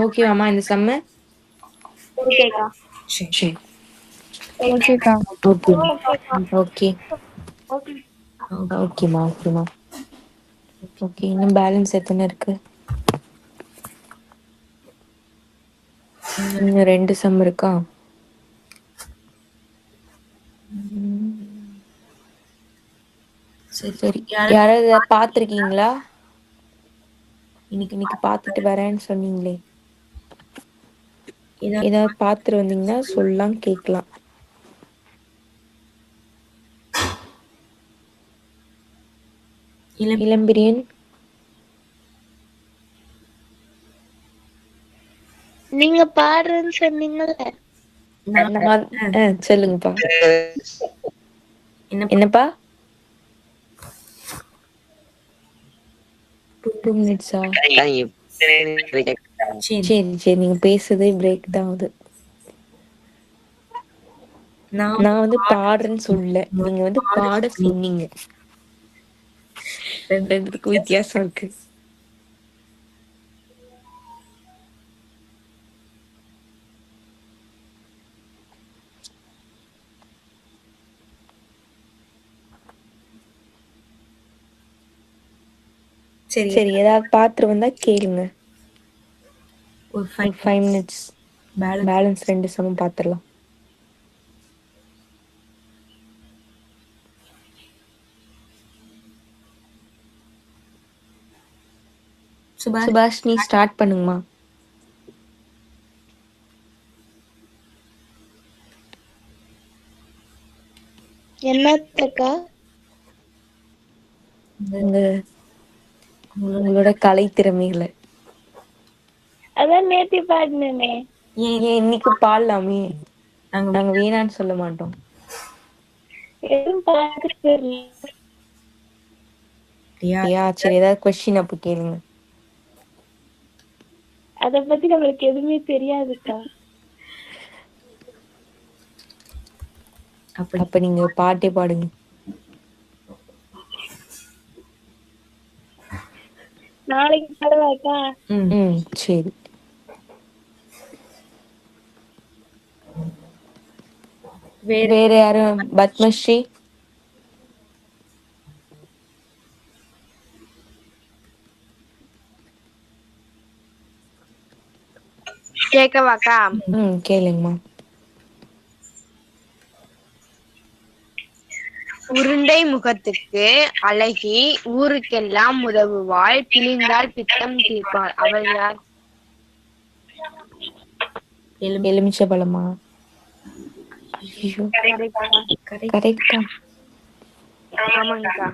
ஓகேவாமா இந்த சம்மு? ஓகேக்கா. சரி. ஓகேக்கா. ஓகே. ஓகேம்மா. ஓகே, இன்னும் பேலன்ஸ் எத்தனை இருக்கு? இன்னும் 2 சம் இருக்கா? சரி, யாராவது பார்த்துருக்கீங்களா? இன்னைக்கு பார்த்துட்டு வரேன்னு சொன்னீங்களே, ஏதாவது பார்த்துட்டு வந்தீங்கன்னா சொல்லலாம், கேட்கலாம். இளம்பிரியன், நீங்க பாடுறேன்னு சொன்னீங்கல்ல. சொல்லுங்கப்பா. என்னப்பா? 2 minutes-ஆ? சரி, நீங்க பேசுறதே பிரேக் தான் ஆகுது. நான் வந்து பாடுறேன்னு சொல்லல, நீங்க வந்து பாட சொன்னீங்க. ரெண்டுக்கும் வித்தியாசம் இருக்கு. சரி ஏதாவது பாத்திரம் வந்தா கேளுங்க. ஒரு 5 மினிட்ஸ் பேலன்ஸ் 2 சமம் பாத்துடலாம். சுபாஷினி ஸ்டார்ட் பண்ணுங்கம்மா. என்னத்தக்கா? உங்களோட கலை திறமைகளை. அதான் நேத்தி பாடினேனே. ஏன் இன்னைக்கு பாடலாமே? நாங்க வேணான்னு சொல்ல மாட்டோம். எதுவும் பார்த்துட்டு சரி ஏதாவது கொஸ்டின் அப்ப கேளுங்க. அத பத்தி நம்மளுக்கு எதுவுமே தெரியாதுக்கா. அப்ப நீங்க பாட்டே பாடுங்க. நாளைக்கு பாடுவாக்கா? சரி. வேற யாரும்? பத்மஸ்ரீ. கேக்கவாக்கா? கேளுங்கம்மா. உருண்டை முகத்துக்கு அழகி ஊருக்கெல்லாம் உதவுவாள், பிழிந்தால் பித்தம் தீர்ப்பாள், அவள் யார்? எலுமிச்சை பழமா? கரெக்டா? ஆமாங்கக்கா.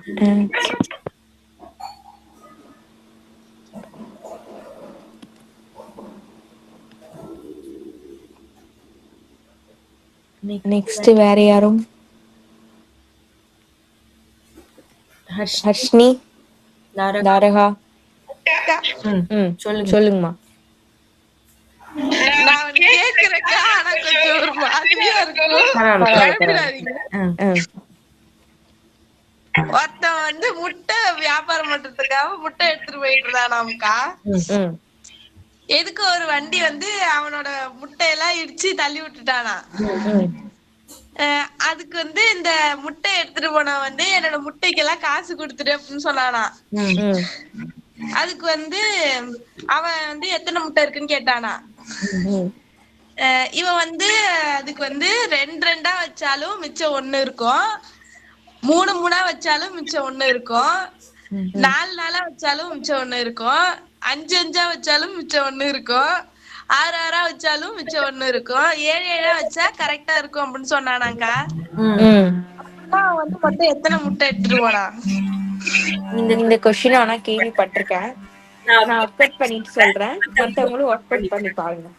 நெக்ஸ்ட் வேற யாரும்? ஹர்ஷினி, தாரகா. சொல்லுங்கம்மா. நான் கேக்குறேக்கா, ஆனா கொஞ்சம் ஒரு மாதிரியா இருக்கும். குழப்பிடாதீங்க. ஒருத்தன் வந்து முட்டை வியாபாரம் பண்றதுக்காக முட்டை எடுத்துட்டு போயிட்டு இருந்தானாம்க்கா. எதுக்கு ஒரு வண்டி வந்து அவனோட முட்டையெல்லாம் இடிச்சு தள்ளி விட்டுட்டானா. அதுக்கு வந்து இந்த முட்டை எடுத்துட்டு போன வந்து என்னோட முட்டைக்கெல்லாம் காசு கொடுத்துரு அப்படின்னு சொன்னானா. அதுக்கு வந்து அவன் வந்து எத்தனை முட்டை இருக்குன்னு கேட்டானா. இவன் வந்து அதுக்கு வந்து 2 வச்சாலும் மிச்சம் 1 இருக்கும், 3 வச்சாலும் மிச்சம் 1 இருக்கும், 4 வச்சாலும் மிச்சம் 1 இருக்கும், 5 வச்சாலும் மிச்சம் 1 இருக்கும், 6 வச்சாலும் மிச்சம் 1 இருக்கும், 7 வச்சா கரெக்டா இருக்கும் அப்படின்னு சொன்னானாக்கா. அப்படின்னா வந்து மொத்தம் எத்தனை முட்டை எடுத்துட்டு போனா? இந்த கொஸ்டின் ஆனா கேள்விப்பட்டிருக்கேன். நான் ஒர்க் அவுட் பண்ணிட்டு சொல்றேன், மத்தவங்களும் ஒர்க் அவுட் பண்ணி பாருங்க.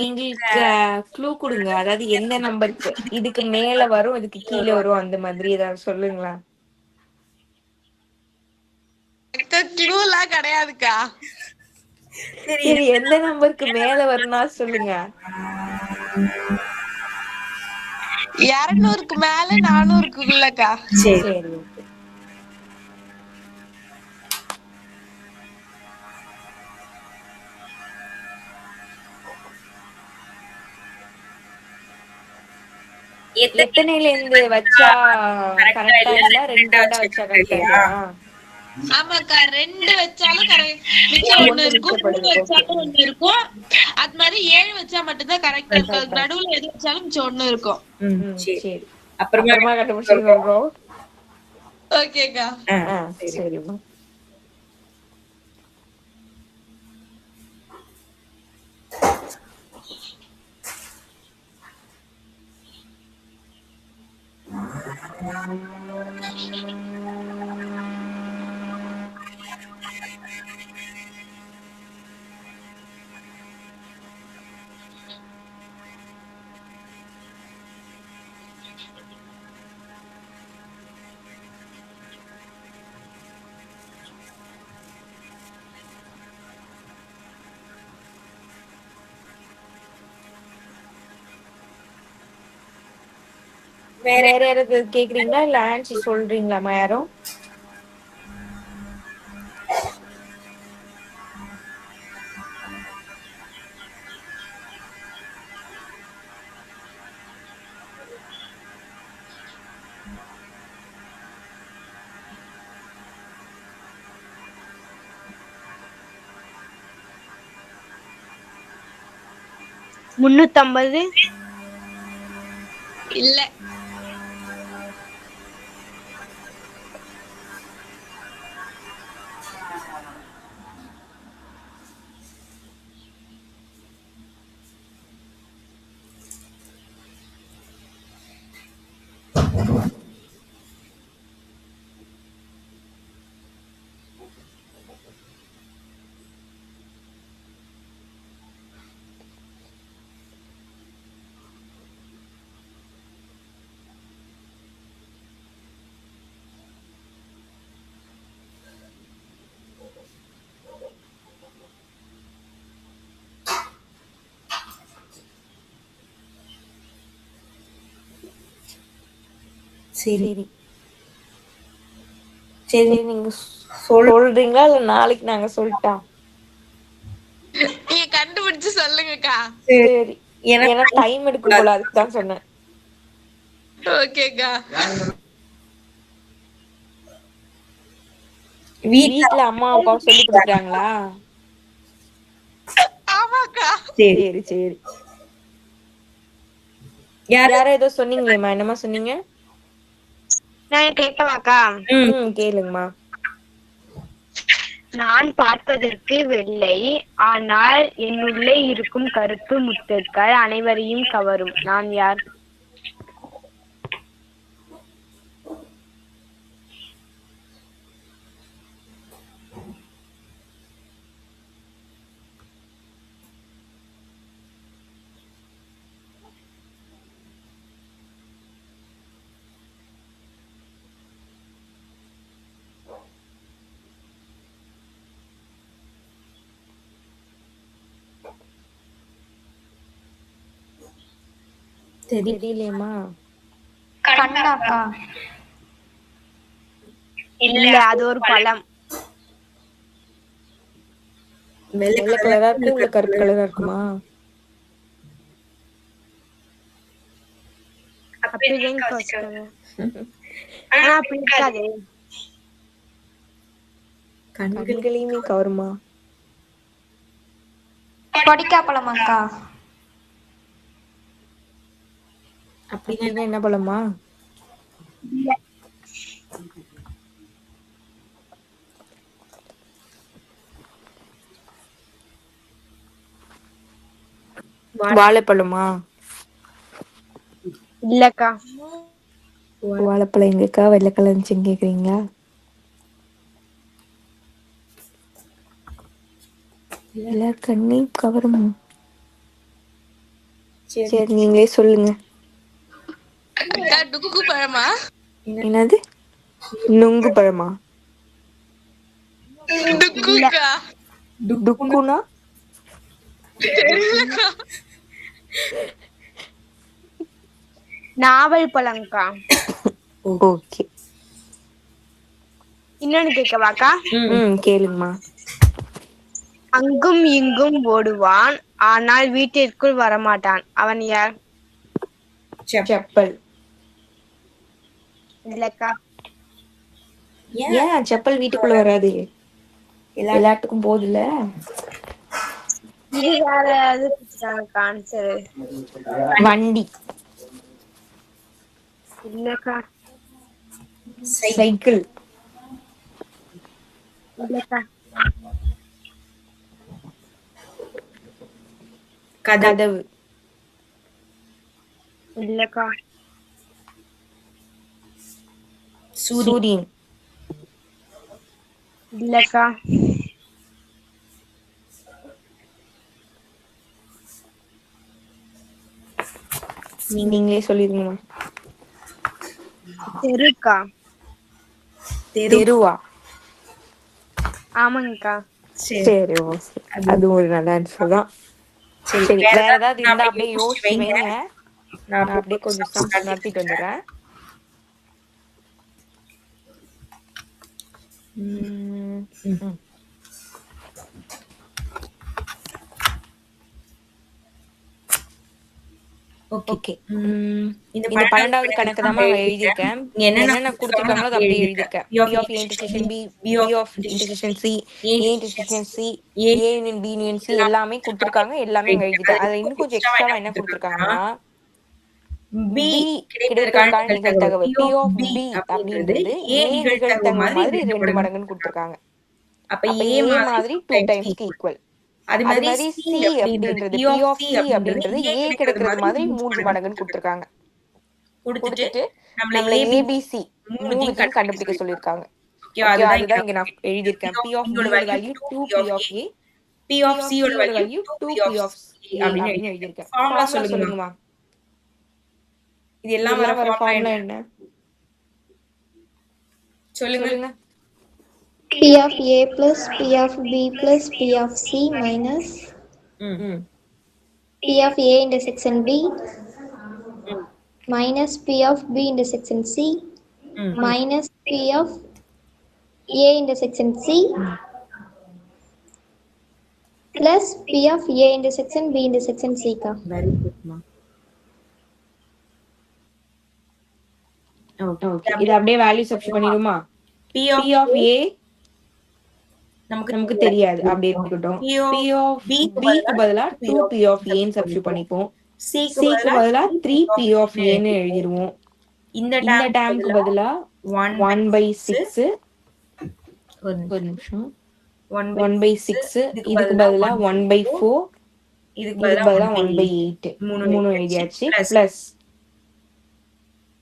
எங்களுக்கு க்ளூ கொடுங்க. அதாவது எந்த நம்பருக்கு இதுக்கு மேல வரும், இதுக்கு கீழே வரும், அந்த மாதிரி ஏதாவது சொல்லுங்களா? க்ளூலாம் கிடையாதுக்கா. சரி எந்த நம்பருக்கு மேல வரும்னா சொல்லுங்க. 200க்கு மேல 400க்குள்ளக்கா. சரி. எத்தனைல இருந்து வச்சா கரெக்டா இல்ல, 2 வச்சா கரெக்டா இல்லையா? ஆமாக்கா, 2 வச்சாலும் மிச்சம் 1 இருக்கும், 3 வச்சாலும் 1 இருக்கும். அது மாதிரி 7 வச்சா மட்டும்தான் கரெக்டா இருக்கும். நடுவுல எது வச்சாலும் மிச்சம் 1 இருக்கும். சரி. அப்புறமா கண்டுபிடிச்சு சொல்றோம். ஓகேக்கா. சரிம்மா. வேற யாராவது கேக்குறீங்களா இல்ல ஆன்சர் சொல்றீங்களாமா யாரும்? முன்னூத்தம்பது. இல்ல. சரி சரி நீங்க சொல்றீங்களா இல்ல நாளைக்கு நாங்க சொல்லிட்டா? நீங்க கண்டுபிடிச்சு சொல்லுங்கக்கா. சரி ஏன்னா டைம் எடுக்கும் போல அதுக்கு தான் சொன்னேன். ஓகேக்கா. வீட்ல அம்மா அப்பா சொல்லி கொடுக்குறாங்களா? ஆமாக்கா. சரி சரி. யாரோ ஏதோ சொன்னீங்களேம்மா, என்னமா சொன்னீங்க? நான் கேட்கலாக்கா? கேளுங்கம்மா. நான் பார்ப்பதற்கு வெள்ளை, ஆனால் என்னுள்ளே இருக்கும் கருப்பு முத்துக்கள் அனைவரையும் கவரும். நான் யார்? தெரியலையேம்மா. கண்ணாக்கா? இல்ல, அது ஒரு பழம். வெள்ளை கலரா இருக்கு இல்ல கருப்பு கலரா இருக்குமா? அப்படிதான் யோசிக்கணும். ஆனா அப்படி இருக்காது. கண்களையுமே கவருமா? கொடிக்கா பழமாக்கா? அப்படின்னா என்ன பழமா? வாழைப்பழமா? இல்லக்கா. வாழைப்பழம் எங்கக்கா வெள்ளை கலர் இருந்துச்சுன்னு கேக்குறீங்களா? எல்லா கண்ணையும் கவரும். சரி நீங்களே சொல்லுங்க. அக்கா டுக்கு பழமா? என்னது? நுங்கு பழமா? டுக்குக்கா. டுக்குனா? தெரியலக்கா. நாவல் பழம்க்கா. ஓகே. இன்னொன்னு கேட்கவாக்கா? கேளுங்கம்மா. அங்கும் இங்கும் ஓடுவான், ஆனால் வீட்டிற்குள் வரமாட்டான். அவன் யார்? செப்பல். இல்லக்கா. ஏன் செப்பல் வீட்டுக்குள்ள வராது? எல்லாத்துக்கும் போகுதுல்ல. இது வேற அதுக்கு ஆன்சர். வண்டி. இல்லக்கா. சைக்கிள். இல்லக்கா. கதவு. இல்லக்கா. சூரியன். இல்லக்கா. நீங்களே சொல்லிருங்கம்மா. தெருக்கா. தெருவா? ஆமாங்கக்கா. சரி ஓகே. அது ஒரு நல்ல ஆன்சர் தான். சரி வேற ஏதாவது இருந்தா அப்படியே யோசிச்சு வைங்க. நான் அப்படியே கொஞ்சம் சம்ஸ் நடத்திட்டு வந்துடுறேன். ம், ம். ஓகே. ஓகே. இந்த இந்த 12வது 12வது கணக்கு கணக்கு தாம்மா தான் அங்க எழுதியிருக்கேன். எழுதியிருக்கேன். இங்க என்னென்ன என்னென்ன குடுத்துருக்காங்களோ குடுத்துருக்காங்களோ அத அது அப்படியே அப்படியே எழுதியிருக்கேன். எழுதியிருக்கேன். P of P of A intersection intersection B, B, B B of of intersection C, A A intersection intersection C, C, A A union B union C எல்லாமே எல்லாமே குடுத்துருக்காங்க. எல்லாமே அங்க எழுதிட்டேன். அதுல இன்னும் கொஞ்சம் எக்ஸ்ட்ராவா எக்ஸ்ட்ராவா என்ன என்ன குடுத்துருக்காங்கன்னா, குடுத்துருக்காங்கன்னா, B B கிடைப்பதற்கான கிடைப்பதற்கான நிகழ்தகவு நிகழ்தகவு P P of of B B அப்படின்றது அப்படின்றது A A நிகழ்தகவு நிகழ்தகவு மாதிரி மாதிரி 2 2 மடங்கு மடங்குன்னு குடுத்துருக்காங்க. குடுத்துருக்காங்க. அப்ப அப்ப A A மாதிரி மாதிரி 2 2 டைம்ஸ்க்கு டைம்ஸ்க்கு ஈக்குவல். ஈக்குவல். அது அது மாதிரி மாதிரி C C அப்படின்றது அப்படின்றது P P of of C C அப்படின்றது அப்படின்றது A A கிடைக்கிறது கிடைக்கிறது மாதிரி மாதிரி 3 3 மடங்கு மடங்குன்னு குடுத்துருக்காங்க. குடுத்துட்டு குடுத்துட்டு நம்மள நம்மள ABC ABC 3த்தையும் 3த்தையும் கண்டுபிடிக்க கண்டுபிடிக்க சொல்லியிருக்காங்க. சொல்லியிருக்காங்க. ஓகேவா? ஓகேவா? அதுதான் இங்க அதுதான் நம்ம இங்க நான் எழுதியிருக்கேன். P எழுதியிருக்கேன். of P of B B யோட யோட value value 2 2 P P of of A, A, P P of of C C யோட யோட value value 2 2 P P of of A A அப்படின்னு அப்படின்னு எழுதியிருக்கேன். எழுதியிருக்கேன். ஃபார்முலா ஃபார்முலா சொல்லுங்கம்மா. சொல்லுங்கம்மா. இது எல்லாம் வர இதெல்லாம் வர ஃபார்முலா ஃபார்முலா என்ன? என்ன? சொல்லுங்க. சொல்லுங்க. P of A plus P of B plus P of C minus ம். ம். P of A intersection B ம். minus P of B intersection C ம். minus P of A intersection C plus P of A intersection B intersection C का very குட்மா. Okay. Okay. இத அப்படியே value substitute பண்ணிடுமா? P P of of A நமக்கு நமக்கு தெரியாது. தெரியாது. அப்படி இருக்கட்டும். P P of of B க்கு B க்கு பதிலா 2 2 P P of of A A ன்னு சப்ஸ்டிட் பண்ணிப்போம். C க்கு C க்கு பதிலா 3 3 P of A ன்னு எழுதிருவோம். இந்த இந்த டேர்ம் டேர்ம்க்கு பதிலா 1/6 ஒரு நிமிஷம் 1/6 இதுக்கு பதிலா 1/4 இதுக்கு இதுக்கு பதிலா பதிலா 1/8 1/8 3 எழுதியாச்சு. பிளஸ் பிளஸ்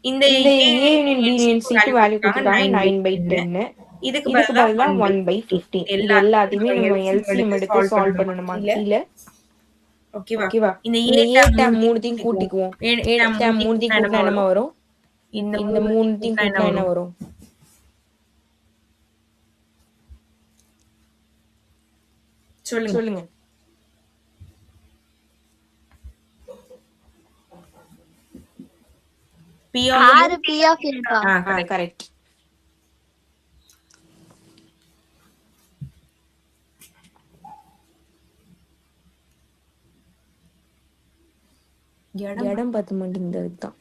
இந்த இந்த A A union B union C க்கு வேல்யூ கொடுத்துருக்காங்க 9/10. 9/10. இதுக்கு இதுக்கு பதிலா 1/15. 1/15. இது எல்லாத்தையுமே எல்லாத்தையுமே நம்ம LCM எல்சிஎம் எடுத்து சால்வ் சால்வ் பண்ணணுமா பண்ணணுமா கீழ? கீழ? ஓகேவா? ஓகேவா? இந்த இந்த A A டேர்ம் டேர்ம் 3த்தையும் மூணுத்தையும் கூட்டிக்குவோம். A A டேர்ம் டேர்ம் மூணுத்தையும் 3த்தையும் கூட்டினா கூட்டினா என்ன என்ன வரும்? இந்த இந்த 3த்தையும் கூட்டினா கூட்டினா என்ன வரும்? சொல்லுங்க. சொல்லுங்க. P of 6 P of A का கரெக்ட். இடம் பார்த்து மாட்டேங்குது தான்.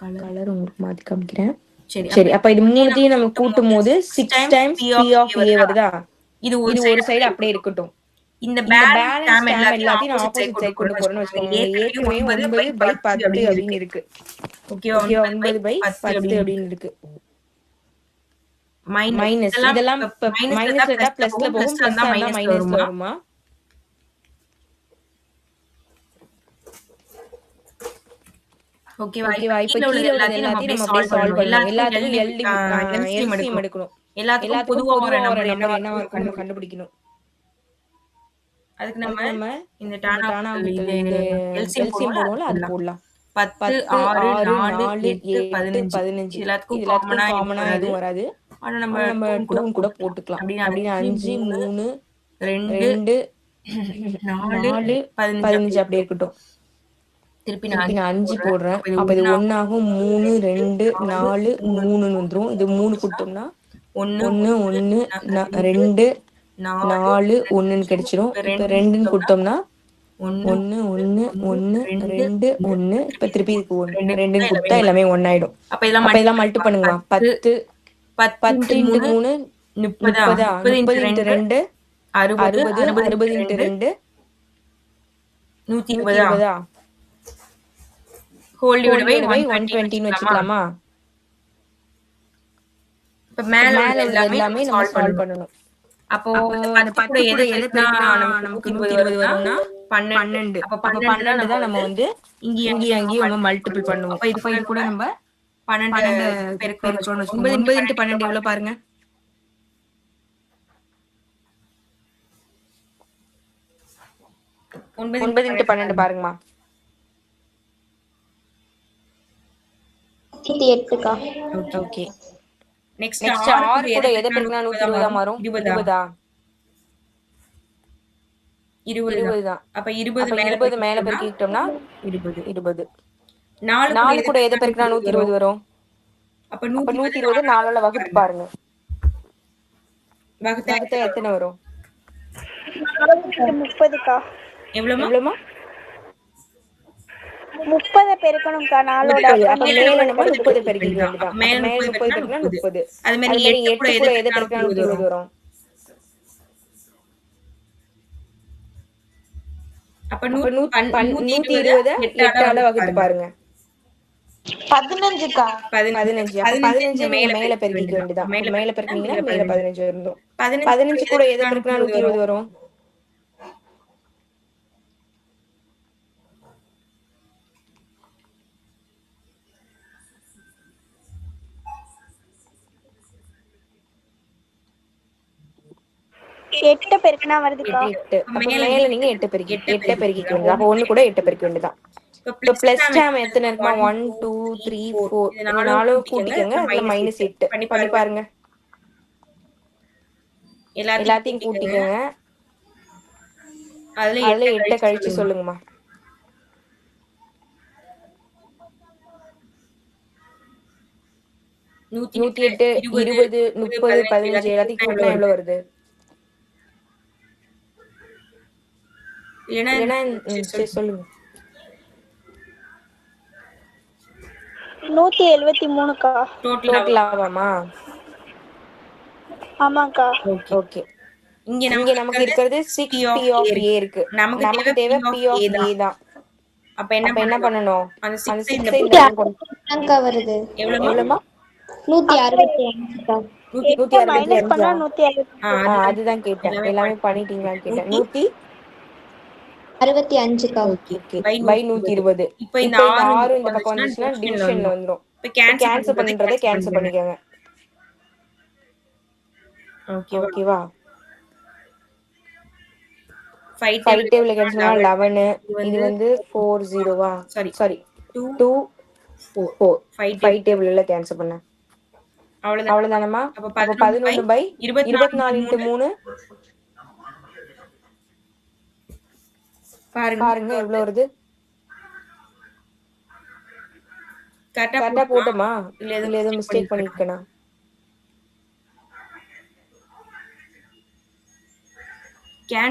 கலர் உங்களுக்கு மாத்தி காமிக்கிறேன். சரி, அப்ப இது மூணுத்தையும் நம்ம கூட்டும் போது 6 டைம்ஸ் P of A வருதா? இது இது ஒரு ஒரு சைடு சைடு அப்படியே இருக்கட்டும். இந்த இந்த பேலன்ஸ் பேலன்ஸ் டேர்ம் டேர்ம் எல்லாத்தையும் எல்லாத்தையும் நான் ஆப்போசிட் ஆப்போசிட் சைடு சைடு கொண்டு போறேன்னு வச்சுக்கோங்க. ஏற்கனவே 9/10 அப்படின்னு அப்படின்னு இருக்கு. இருக்கு. ஓகேவா? ஓகே, 9/10 9/10 அப்படின்னு இருக்கு. மைனஸ் மைனஸ் இதெல்லாம் இப்ப மைனஸ்ல இருந்தா பிளஸ்ல போகும், பிளஸ்ஸா இருந்தா மைனஸ்ல வருமா? ஓகேவா? ஓகேவா? இப்ப கீழ கீழ உள்ளது உள்ளது எல்லாத்தையும் எல்லாத்தையும் நம்ம நம்ம அப்படியே சால்வ் பண்ணணும். எல்லாத்துக்கும் எல்லாத்துக்கும் எல்சிஎம் எல்சிஎம் எடுக்கணும். எடுக்கணும். எல்லாத்துக்கும் எல்லாத்துக்கும் பொதுவா பொதுவா வர வர நம்பர் நம்பர் என்னவா என்னவா இருக்கும் இருக்கும் கண்டுபிடிக்கணும். அதுக்கு அதுக்கு நம்ம இந்த இந்த டானா டானா இது இந்த எல்சிஎம் எல்சிஎம் போடுவோம்ல அது போடலாம். 10 10 6 6 4 4 8 8 15 15 எல்லாத்துக்கும் இது எல்லாத்துக்கும் காமனா காமனா எதுவும் வராது. ஆனா நம்ம ஆனா நம்ம 2 2 கூட போட்டுக்கலாம். அப்படின்னு அப்படின்னு 5 3 2 2 4 4 15 15 அப்படி இருக்கட்டும். திருப்பி திருப்பி நான் 5 போடுறேன். போடுறேன். அப்ப இது 1 ஆகும். 3 2 4 3ன்னு வந்துரும். இது 3 கொடுத்தோம்னா 1 1 2 4 1ன்னு கிடைச்சிரும். இப்ப 2ன்னு கொடுத்தோம்னா 1 1 1 2 1. இப்ப திருப்பி இதுக்கு 2ன்னு கொடுத்தா எல்லாமே 1 ஆயிடும். அப்ப இதெல்லாம் அப்ப இதெல்லாம் மல்டி பண்ணுங்க. 10 10 × 3 30. 30 × 2 60. 60 × 2 120. Whole whole divide by divided by 120ன்னு வச்சுக்கலாமா? இப்ப மேல மேல உள்ளது உள்ளது எல்லாமே நம்ம சால்வ் சால்வ் பண்ணணும். பண்ணணும். அப்போ அந்த 10 கூட எதை பெருக்கினா நமக்கு 120 வரும்னா 12. 12. அப்ப அப்ப 12 தான் நம்ம வந்து இங்கேயும் அங்கேயும் நம்ம மல்டிபிள் பண்ணுவோம். அப்ப இது கூட நம்ம 12 பெருக்கணும்னு வச்சுக்கோங்க. 9 × 12 எவ்வளவு பாருங்க? 9 × 12 பாருங்கம்மா. 108 का ஓகே. நெக்ஸ்ட் நெக்ஸ்ட் 6 கூட எதை பெருக்கினா 120 மாறும்? 20. 20 தான். அப்ப அப்ப 20 மேல பெருக்கிட்டோம்னா 20. 20. 4 4 கூட எதை பெருக்கினா 120 வரும்? அப்ப அப்ப 120 120 4ஆல வகுத்து பாருங்க. பாருங்க. வகுத்தா வகுத்தா எத்தனை வரும்? 30க்கா. எவ்வளவுமா? எவ்வளவுமா? 30 பெருக்கணும்க்கா 4ஓட. 30. அப்ப அப்ப மேல மேல நம்ம 30 30 பெருக்கிக்க பெருக்கிக்க வேண்டியதான். அப்ப மேல அப்ப மேல 30 30 பெருக்கினா பெருக்கினா 30. 30. அது மாதிரி அது மாதிரி 8 8 கூட எதை பெருக்கினா பெருக்கினா 120 120 வரும். அப்ப அப்ப 120 8ஆல வகுத்து பாருங்க. 15க்கா. 15. அப்ப 15 15 நீங்க மேல பெருக்கிக்க பெருக்கிக்க வேண்டியதுதான். வேண்டியதான். அப்ப மேல பெருக்கினீங்கன்னா மேல 15 15 இருந்தும். 15 15 கூட எதை பெருக்கினா 120 வரும்? எட்ட பெருக்கினா வருதுக்கா. 8. அப்ப மேல மேல நீங்க 8 பெருக்கிக்க வேண்டியது. அப்ப 1 கூட 8 பெருக்க வேண்டியதான். இப்ப பிளஸ் டேம் எத்தனை இருக்குமா? 1 2 3 4 இது 4 கூட்டிக்கங்க. அதுல -8 பண்ணி பாருங்க. எல்லாத்தையும் கூட்டிக்கங்க. அதுல 8 கழிச்சு சொல்லுங்கம்மா. 108 20 30 15 எல்லாத்தையும் கூட்டினா எவ்வளவு வருது? இல்லைன்னா சரி சொல்லுங்க. 173க்கா. டோட்டல் ஆவாமா? ஆமாக்கா. ஓகே. இங்க நமக்கு இருக்கிறது 6p of a இருக்கு. நமக்கு தேவை p of a தான். அப்ப அப்ப என்ன பண்ணணும்? அந்த அந்த 6 இந்த 6 இந்த பக்கம் கொண்டு என்னக்கா வருது? எவ்வளவுமா? 165க்கா. 8 மைனஸ் பண்ணா 165. 165. அதுதான் கேட்டேன். எல்லாமே பண்ணிட்டீங்களான்னு கேட்டேன். 65க்கா. Okay by 120. இப்ப இந்த 6 இந்த பக்கம் வந்துச்சுன்னா டிவிஷன்ல வந்துரும். இப்ப கேன்சல் பண்றதை கேன்சல் பண்ணிக்கோங்க. ஓகேவா? 5 டேபிள்ல கேன்சல் பண்ணா 11. இது வந்து 40வா? சாரி 2 4. 5 டேபிள்ல கேன்சல் பண்ண. அவ்வளவுதானமா? அப்ப 11 பை 24 × 3 பாருங்க எவ்வளவு வருது. கரெக்டா போட்டோமா? இல்ல ஏதோ மிஸ்டேக் பண்ணிருக்கேனா?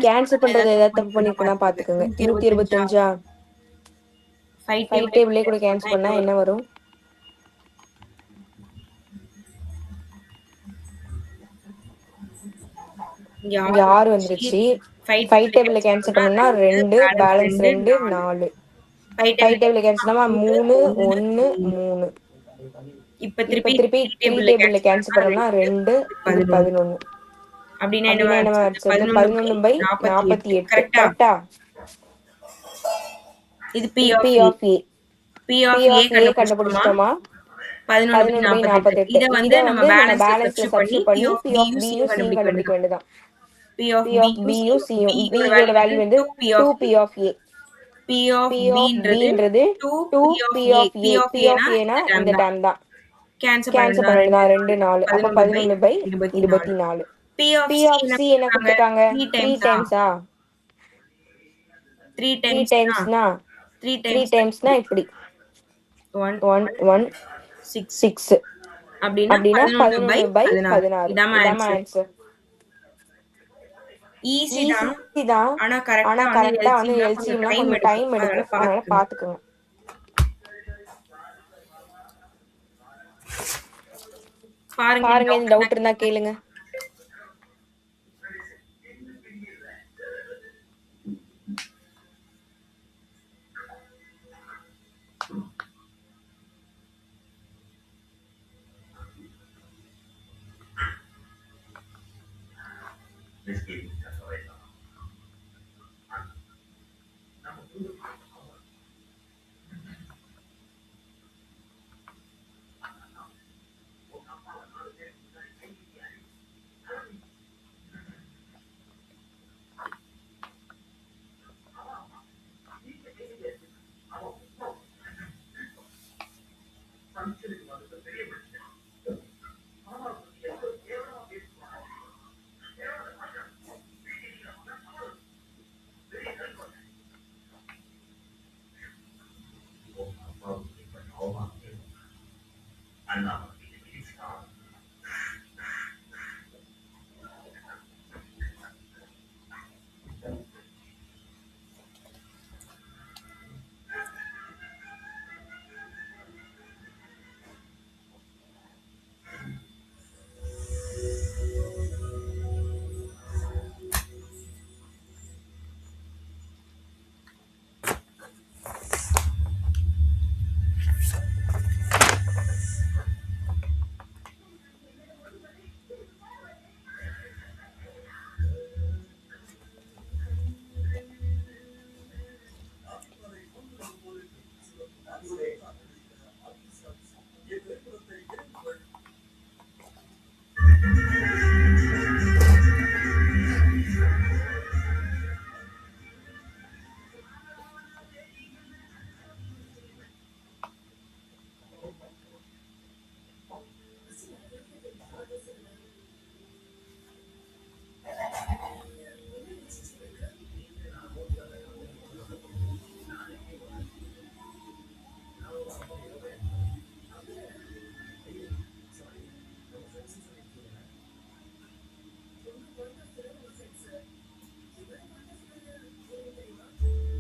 கேன்சல் பண்றது ஏதாவது தப்பு பண்ணிருக்கேனா பாத்துக்கோங்க. 125. 5 டேபிளே கூட கேன்சல் பண்ணா என்ன வரும்? இங்க 6 வந்துருச்சு. 5 டேபிள்ல கேன்சல் பண்ணா 2 பேலன்ஸ் 2 4. 5 டேபிள்ல கேன்சல் பண்ணா 3 1 3. இப்ப திருப்பி 3 டேபிள்ல கேன்சல் பண்ணா 2 இது 11. அப்படின்னா என்னவா ஆச்சு? 11 பை 48. கரெக்டா? இது P of A. P of A கண்டுபிடிச்சிட்டோமா? 11 பை 48. இத வந்து நம்ம பேலன்ஸ்ல சப்ஸ்டிட்யூட் பண்ணி P of B யும் C யும் கண்டுபிடிக்க வேண்டியதான். P of B யும் C யும். B யோட வேல்யூ வந்து 2P of A. P of Bன்றது 2P of A. P of A னா இந்த டேர்ம் தான். கேன்சல் பண்ணிடலாம் 2 4. அப்ப 11 பை 24. P of C என்ன கொடுத்துருக்காங்க? 3 டைம்ஸா? 3 டைம்ஸ்னா 3 டைம்ஸ்னா இப்படி 1 1 6. அப்படின்னா 11 பை 16. இதாம ஆன்சர். ஈஸி தான். ஆனா கரெக்டா வந்து எல்சிஎம்லாம் கொஞ்சம் டைம் எடுக்கும். அதனால பாத்துக்கோங்க. பாருங்க இந்த டவுட் இருந்தா கேளுங்க.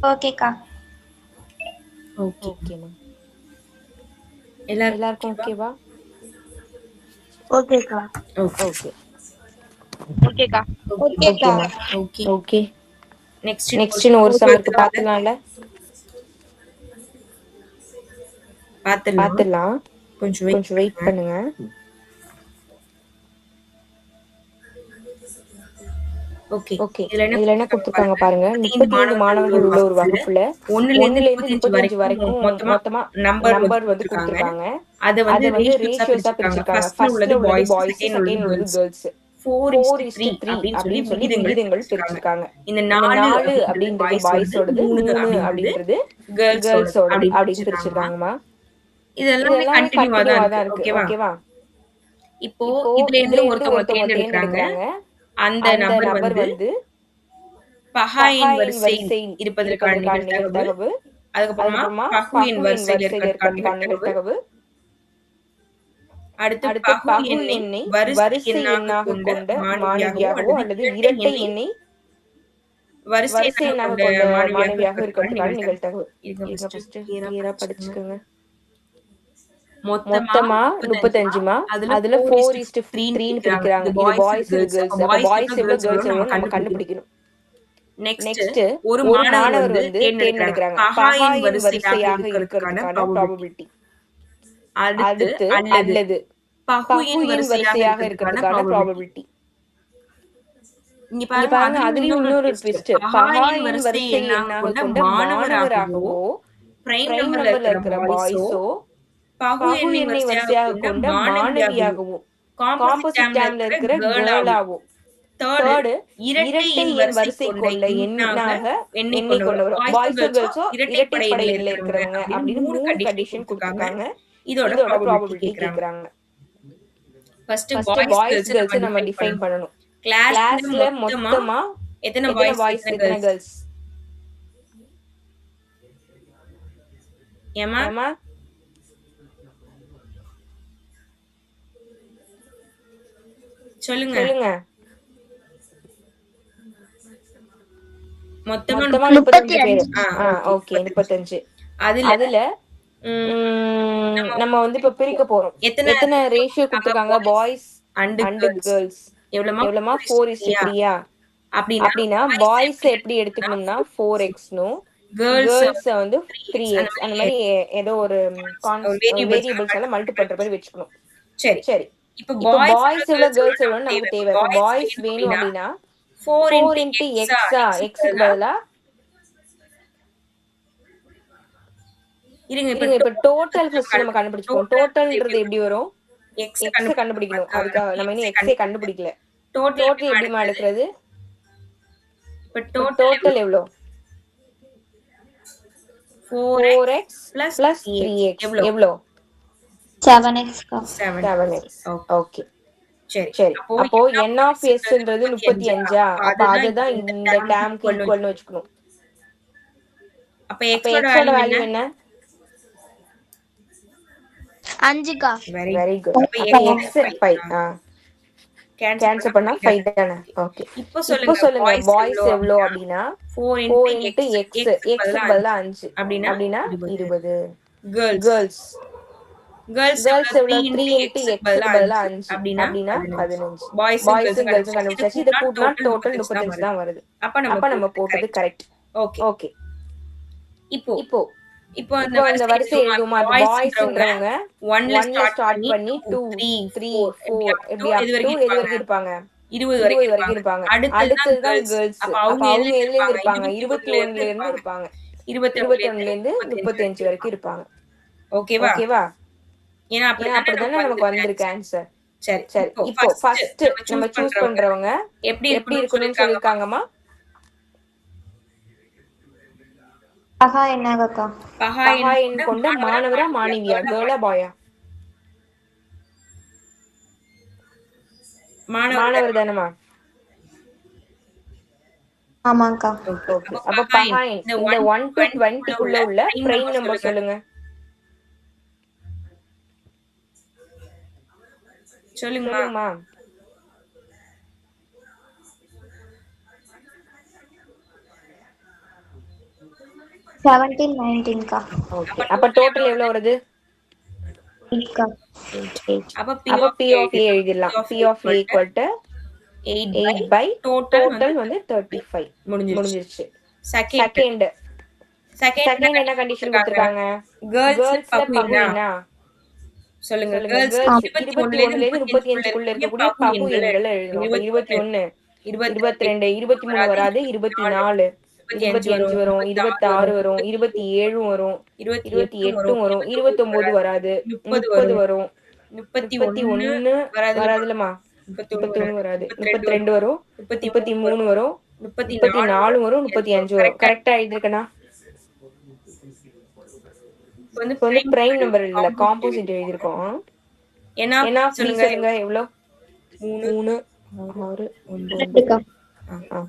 ஓகேக்கா. ஓகே. ஓகேம்மா. எல்லாருக்கும் எல்லாருக்கும் ஓகேவா? ஓகேக்கா. ஓகே. ஓகே. ஓகேக்கா. ஓகேக்கா. ஓகேம்மா. ஓகே. ஓகே. நெக்ஸ்ட் நெக்ஸ்ட் இன்னும் ஒரு சம் இருக்கு பாத்துடலாம்ல? பாத்துடலாம். பாத்துடலாம். கொஞ்சம் கொஞ்சம் வெயிட் பண்ணுங்க. ஓகே. ஓகே. இதுல இதுல என்ன கொடுத்திருக்காங்க குடுத்துருக்காங்க பாருங்க. 35 மாணவர்கள் உள்ள ஒரு வகுப்புல 1 லேருந்து 35 வரைக்கும் மொத்தமா நம்பர் வந்து குடுத்துருக்காங்க. அத அத வந்து வந்து ரேஷியோஸா ரேஷியோஸா பிரிச்சிருக்காங்க. ஃபர்ஸ்ட்ல உள்ளது பாய்ஸ், செகண்ட்ல உள்ளது கேர்ள்ஸ். 4:3 அப்படின்னு சொல்லி விகிதங்கள் பிரிச்சிருக்காங்க. இந்த இந்த 4 4 அப்படின்றது பாய்ஸோடது, 3 அப்படின்றது கேர்ள்ஸோடது அப்படின்னு பிரிச்சிருக்காங்கம்மா. இதெல்லாமே கண்டினியூவா தான் இருக்கு. ஓகேவா? இப்போ இப்போ இதுல இதுல இருந்து இருந்து ஒருத்தவங்க ஒருத்தவங்க தேர்ந்தெடுக்கிறாங்க. தேர்ந்தெடுக்கிறாங்க. அந்த அந்த நபர் வந்து பஹா எண் பஹாயின் வரிசையில் வரிசையில் இருப்பதற்கான இருப்பதற்கான நிகழ்தகவு, நிகழ்தகவு, அதுக்கப்புறமா அதுக்கப்புறமா பஹு எண் பஹு எண் வரிசையில் வரிசையில இருக்கிறதுக்கான இருக்கிறதுக்கான நிகழ்தகவு, நிகழ்தகவு, அடுத்து அடுத்து பஹு பஹு எண்ணை எண்ணை வரிசை வரிசை எண்ணாக எண்ணாக கொண்ட கொண்ட மாணவியாகவோ மாணவியாகவோ அல்லது அல்லது இரட்டை இரட்டை எண்ணை எண்ணை வரிசை வரிசை எண்ணாக எண்ணாக கொண்ட கொண்ட மாணவியாக மாணவியாக இருக்கிறதுக்கான இருக்கிறதுக்கான நிகழ்தகவு. நிகழ்தகவு. இருங்க ஃபர்ஸ்ட் கிளியரா கிளியரா படிச்சுக்கோங்க. படிச்சுக்கோங்க. மொத்தமா மொத்தமா 35மா, அதுல அதுல 4:3 4:3ன்னு பிரிக்கிறாங்க. பிரிக்கிறாங்க. இது இது பாய்ஸ் இது பாய்ஸ் இது கேர்ள்ஸ். கேர்ள்ஸ். அப்ப அப்ப பாய்ஸ் பாய்ஸ் எவ்வளவு எவ்வளவு கேர்ள்ஸ் கேர்ள்ஸ் எவ்வளவு நம்ம எவ்வளோன்னு நம்ம கண்டுபிடிக்கணும். கண்டுபிடிக்கணும். நெக்ஸ்ட் நெக்ஸ்ட் ஒரு ஒரு மாணவர் மாணவர் வந்து வந்து தேர்ந்தெடுக்கிறாங்க. தேர்ந்தெடுக்கிறாங்க. பஹா எண் பஹாயின் வரிசையாக வரிசையாக இருக்கிறதுக்கான இருக்கிறதுக்கான ப்ராபபிலிட்டி. ப்ராபபிலிட்டி. அடுத்து அடுத்து அல்லது அல்லது பஹு பஹு எண் எண் வரிசையாக வரிசையாக இருக்கிறதுக்கான இருக்கிறதுக்கான ப்ராபபிலிட்டி. ப்ராபபிலிட்டி. இங்க இங்க பாருங்க பாருங்க, அதுலயும் அதுலயும் இன்னொரு இன்னொரு ட்விஸ்ட். ட்விஸ்ட். பஹா பஹா எண் எண் வரிசை வரிசை எண்ணாக எண்ணாக கொண்ட கொண்ட மாணவராகவோ மாணவராகவோ பிரைம் பிரைம் நம்பர்ல நம்பர்ல இருக்கிற இருக்கிற பாய்ஸோ பாய்ஸோ பஹு பஹு எண்ணை எண்ணை வரிசையாக வரிசையாக கொண்ட கொண்ட மாணவியாகவோ மாணவியாகவோ காம்போசிட் காம்போசிட் டேம்ல டேம்ல இருக்கிற இருக்கிற கேர்ளாகவோ. கேர்ளாகவோ. தேர்டு தேர்டு இரட்டை இரட்டை எண் எண் வரிசை வரிசை கொண்ட கொண்ட எண்ணாக எண்ணாக எண்ணை எண்ணை கொண்டவர். கொண்டவர். பாய்ஸோ பாய்ஸோ கேர்ள்ஸோ கேர்ள்ஸோ இரட்டைப்படை இரட்டைப்படை எண்ணில் எண்ணில் இருக்கிறவங்க இருக்கிறவங்க அப்படின்னு அப்படின்னு 3 3 கண்டிஷன் கண்டிஷன் கொடுத்திருக்காங்க. கொடுத்துருக்காங்க. இதோட இதோட ப்ராபபிலிட்டி ப்ராபபிலிட்டி கேக்குறாங்க. கேக்குறாங்க. First first boys boys girls girls நம்ம நம்ம டிஃபைன் டிஃபைன் பண்ணணும். பண்ணணும். கிளாஸ்ல கிளாஸ்ல மொத்தமா மொத்தமா எத்தனை எத்தனை பாய்ஸ் பாய்ஸ் எத்தனை எத்தனை கேர்ள்ஸ்? கேர்ள்ஸ்? ஏமா ஏமா சொல்லுங்க. சொல்லுங்க. மொத்தமா மொத்தமா 35 பேரு. ஓகே 35. அதுல அதுல நம்ம வந்து இப்ப பிரிக்க போறோம். எத்தனை ரேஷியோ கொடுத்துருக்காங்க? Boys and and girls girls எவ்வளவுமா? 4:3. அப்படின்னா பாய்ஸ் எப்படி எடுத்துக்கணும்னா 4xனும் கேர்ள்ஸ் கேர்ள்ஸ் வந்து 3x 3x அந்த மாதிரி ஏதோ ஒரு வேரியபிள்ஸ் எல்லாம் மல்டி பண்ற மாதிரி வச்சுக்கணும். சரி. சரி. இப்போ இப்போ பாய்ஸ் பாய்ஸ் எவ்வளவு கேர்ள்ஸ் எவ்வளவு நமக்கு தேவை. இப்போ பாய்ஸ் பாய்ஸ் வேணும் அப்படின்னா 4 4 into எக்ஸா எக்ஸுக்கு பதிலா இருங்க. இப்ப டோட்டல் ஃபர்ஸ்ட் நம்ம கண்டுபிடிச்சுப்போம். டோட்டல்ன்றது எப்படி வரும்? எக்ஸ் எக்ஸ் கண்டுபிடிக்கணும். அதுக்காக நம்ம இன்னும் எக்ஸே கண்டுபிடிக்கல. டோட்டல் எப்படிமா எடுக்கிறது? இப்ப டோட்டல் எவ்வளோ? 4x plus 3x எவ்வளோ? 7x கா. 7x. ஓகே. சரி. சரி. அப்போ n of sன்றது 35. அப்ப அதுதான் இந்த டேர்ம்க்கு ஈக்குவல்னு வச்சுக்கணும். அப்ப அப்ப x x ஓட வேல்யூ என்ன? 5 கா. Very good. அப்ப x 5. கேன்சல் பண்ணா 5 தானே. ஓகே. இப்போ சொல்லுங்க பாய்ஸ் எவ்வளோ அப்படின்னா 4 into x க்கு பதிலா 5 அப்படின்னா 20. கேர்ள்ஸ் எவ்வளோ? 3 into x க்கு பதிலா 5 அப்படின்னா 15. பாய்ஸும் கேர்ள்ஸும் கண்டுபிடிச்சாச்சு. இதை கூட்டினா டோட்டல் 35 தான் வருது. அப்ப நம்ம போட்டது கரெக்ட். ஓகே. இப்போ இந்த வரிசை எழுதுமா? பாய்ஸ்ன்றவங்க 1ல ஸ்டார்ட் பண்ணி 2 3 4 எப்படி அப் டு எது வரைக்கும் இருப்பாங்க? 20 வரைக்கும் இருப்பாங்க. அடுத்தது தான் கேர்ள்ஸ். அப்ப அவங்க எதுல இருந்து இருப்பாங்க? 21ல இருந்து இருப்பாங்க. 21ல இருந்து 35 வரைக்கும் இருப்பாங்க. ஓகேவா? ஏன்னா அப்படிதானே நமக்கு வந்திருக்கு ஆன்சர். சரி. இப்போ ஃபர்ஸ்ட் நம்ம சூஸ் பண்றவங்க எப்படி இருக்கணும்னு சொல்லிருக்காங்கம்மா? பஹா எண்ணாகக்கா. பஹா எண் கொண்ட மாணவரா மாணவியா? கேர்ளா பாயா? மாணவர் தானேமா? ஆமாங்கா. ஓகே. அப்ப பஹா எண் இந்த 1 to 20 குள்ள உள்ள பிரைம் நம்பர் சொல்லுங்க. சொல்லுங்கம்மா. 17 19 ஓகே அப்ப டோட்டல் எவ்வளவு வருது? 8 8. அப்ப அப்ப P of A எழுதிடலாம். P of A equal to 8 by total வந்து 35 முடிஞ்சிருச்சு. செகண்ட் என்ன கண்டிஷன் கொடுத்திருக்காங்க? கேர்ள்ஸ்ல பகு என்ன சொல்லுங்க. கேர்ள்ஸ் 21ல இருந்து 35க்குள்ள இருக்கக்கூடிய பகு எண்கள் எழுதணும். அப்ப 21 22 23 வராது, 24 25 வரும், 26 வரும், 27 வரும், 28 வரும், 29 வராது, 30 வரும், 31 வராதுலமா, 31 வராது, 32 வரும், 33 வரும், 34 வரும், 35 வரும். கரெக்டா எழுதிருக்கனா? இப்ப வந்து பிரைம் நம்பர் இல்ல, காம்போசிட் எழுதிருக்கோம். ஏன்னா சொல்லுங்க எவ்வளவு? 3 6 9.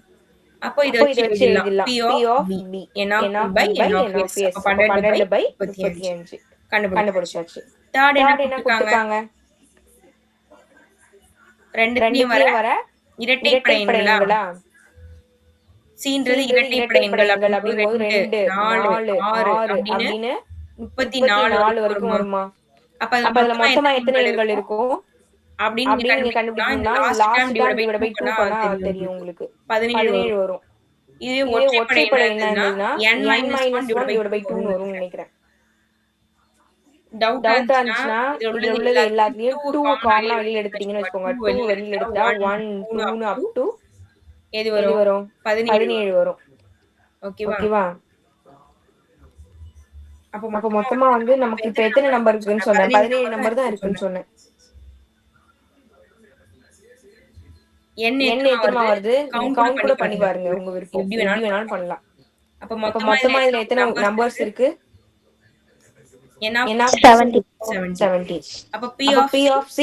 அப்போ இத வச்சு எழுதிடலாம். P of B N of B by N of S. அப்ப 12 by 35 கண்டுபிடிச்சாச்சு. தேர்ட் என்ன கொடுத்திருக்காங்க? ரெண்டுத்துலயும் வர இரட்டைப்படை எண்களா? சீன்றது இரட்டைப்படை எண்கள் அப்படிங்கும்போது 2 4 6 அப்படின்னு 34 வரைக்கும் வருமா? அப்ப அதுல மொத்தமா எத்தனை எண்கள் இருக்கும் அப்படின்னு நீங்க கண்டுபிடிச்சீங்கன்னா லாஸ்ட் டேர்ம் டிவைட் பை 2 பண்ணா தெரியும் உங்களுக்கு. 17 வரும். இதுவே ஒற்றைப்படை என்ன இருந்ததுன்னா n - 1 டிவைட் பை 2 வரும் நினைக்கிறேன். டவுட்டா இருந்துச்சுன்னா இதுல உள்ளது எல்லாத்துலயும் 2 காமனா வெளியில எடுத்துட்டீங்கன்னு வச்சுக்கோங்க. 2 வெளியில எடுத்தா 1 2 up to எது வரும்? 17 வரும். ஓகேவா? அப்ப மொத்தமா வந்து நமக்கு இப்ப எத்தனை நம்பர் இருக்குன்னு சொன்னேன்? 17 நம்பர் தான் இருக்குன்னு சொன்னேன். n எத்தனை வருது? நீங்க கவுண்ட் கூட பண்ணி பாருங்க, உங்க விருப்பம். எப்படி வேணாலும் பண்ணலாம். அப்ப மொத்தமா இதுல எத்தனை நம்பர்ஸ் இருக்கு? n of 17. அப்ப P of C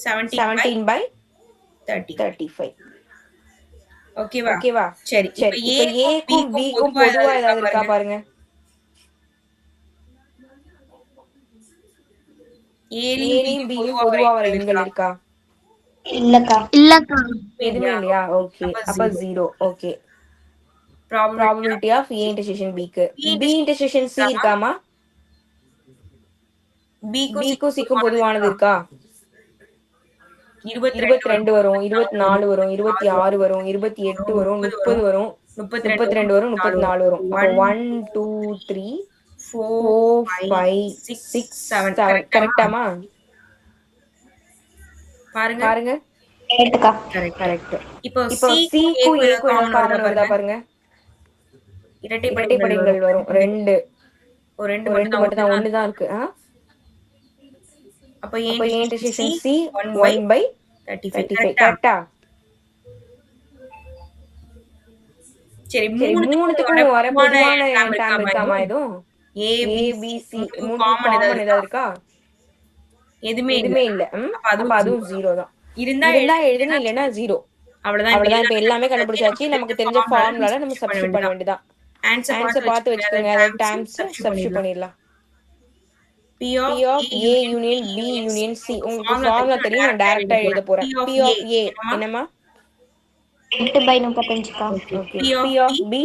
17 by 35. ஓகேவா? சரி. இப்ப A க்கும் B க்கும் பொதுவா ஏதாவது இருக்கா பாருங்க. ஏலையும் பியும் பொதுவா வர எண்கள் இருக்கா? இல்லக்கா எதுவுமே இல்லையா? ஓகே அப்ப 0. Okay. probability of A intersection B க்கு B intersection C இருக்காமா? B க்கும் C க்கும் பொதுவானது இருக்கா? 22 வரும், 24 வரும், 26 வரும், 28 வரும், 30 வரும், 32 வரும், 34 வரும். அப்போ 1 2 3 4 5 6 7 கரெக்டாமா? பாருங்க. கரெக்ட். இப்போ C க்கும் A க்கும் என்ன காமன் வருதா பாருங்க. இரட்டைப்படைகள் வரும். 2 மட்டும் தான், ஒன்னு தான் இருக்கு. அப்ப A intersection C 1 by 35 கரெக்டா? சரி, மூணுத்துக்கும் வர பொதுவான டேர்ம் இருக்காமா? எதுவும் A B C மூணுக்கும் காமன் ஏதாவது இருக்கா? எதுவுமே இல்ல. அப்ப அதுவும் 0 தான். இருந்தா எழுதுங்க, இல்லனா 0. அவ்வளவுதான். இப்ப எல்லாமே கண்டுபிடிச்சாச்சு. நமக்கு தெரிஞ்ச ஃபார்முலால நம்ம சப்ஸ்டிட்யூட் பண்ண வேண்டியதான். ஆன்சர் பார்த்து வச்சுக்கோங்க. அதாவது டேர்ம்ஸ் சப்ஸ்டிட்யூட் பண்ணிடலாம். P of A union B union C. உங்களுக்கு ஃபார்முலா தெரியும், நான் டைரக்டா எழுத போறேன். P of A என்னமா? 8 by 35 okay. P of B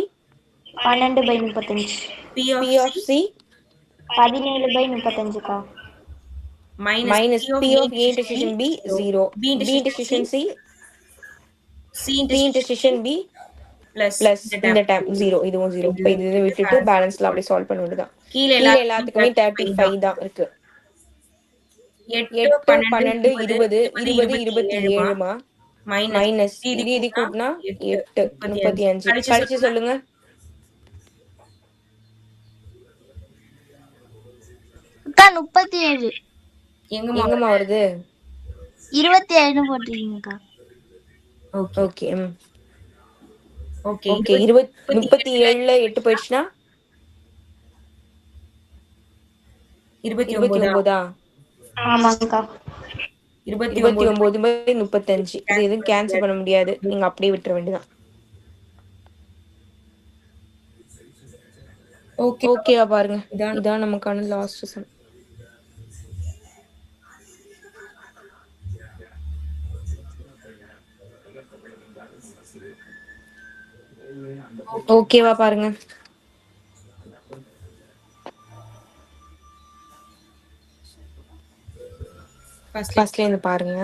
12 by 35 P of C 17 by 35 minus P of A intersection B 0. B intersection C intersection B plus இந்த term 0. இதுவும் 0. இப்ப இது விட்டுட்டு பேலன்ஸ்ல அப்படியே சால்வ் பண்ண வேண்டியதான். கீழ எல்லாத்துக்குமே 35 தான் இருக்கு. 8 12 20 20 27மா மைனஸ் இது கூட்டினா 8 35. கழிச்சு சொல்லுங்க. அக்கா 37 எங்கம்மா வருது? 27 போட்டிருக்கீங்கக்கா. ஓகே. ஓகே 37ல 8 போயிடுச்சுனா 29. ஆமாங்கக்கா 29 by 35. இது எதுவும் கேன்சல் பண்ண முடியாது, நீங்க அப்படியே விட்டுற வேண்டியதான். ஓகேவா பாருங்க. இதான் நமக்கான லாஸ்ட் சம். ஓகேவா பாருங்க. ஃபர்ஸ்ட்ல இருந்து பாருங்க.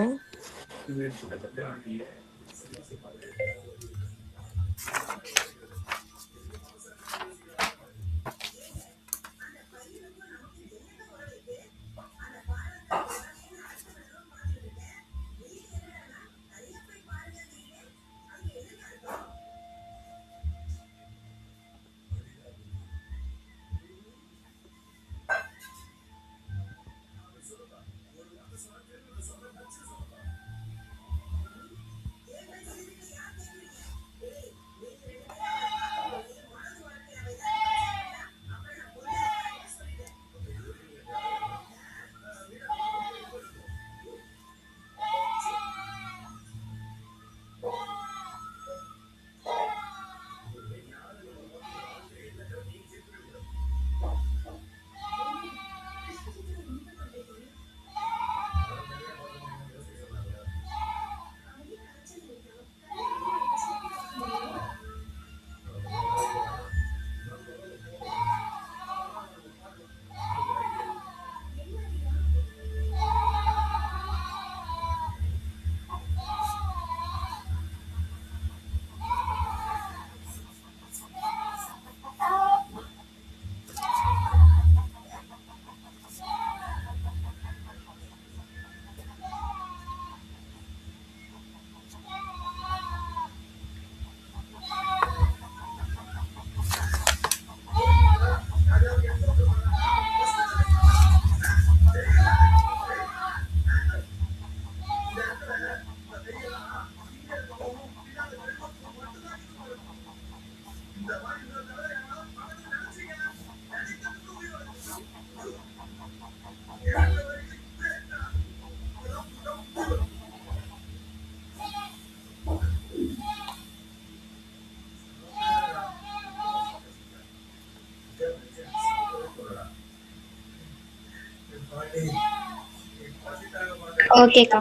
ஓகேக்கா.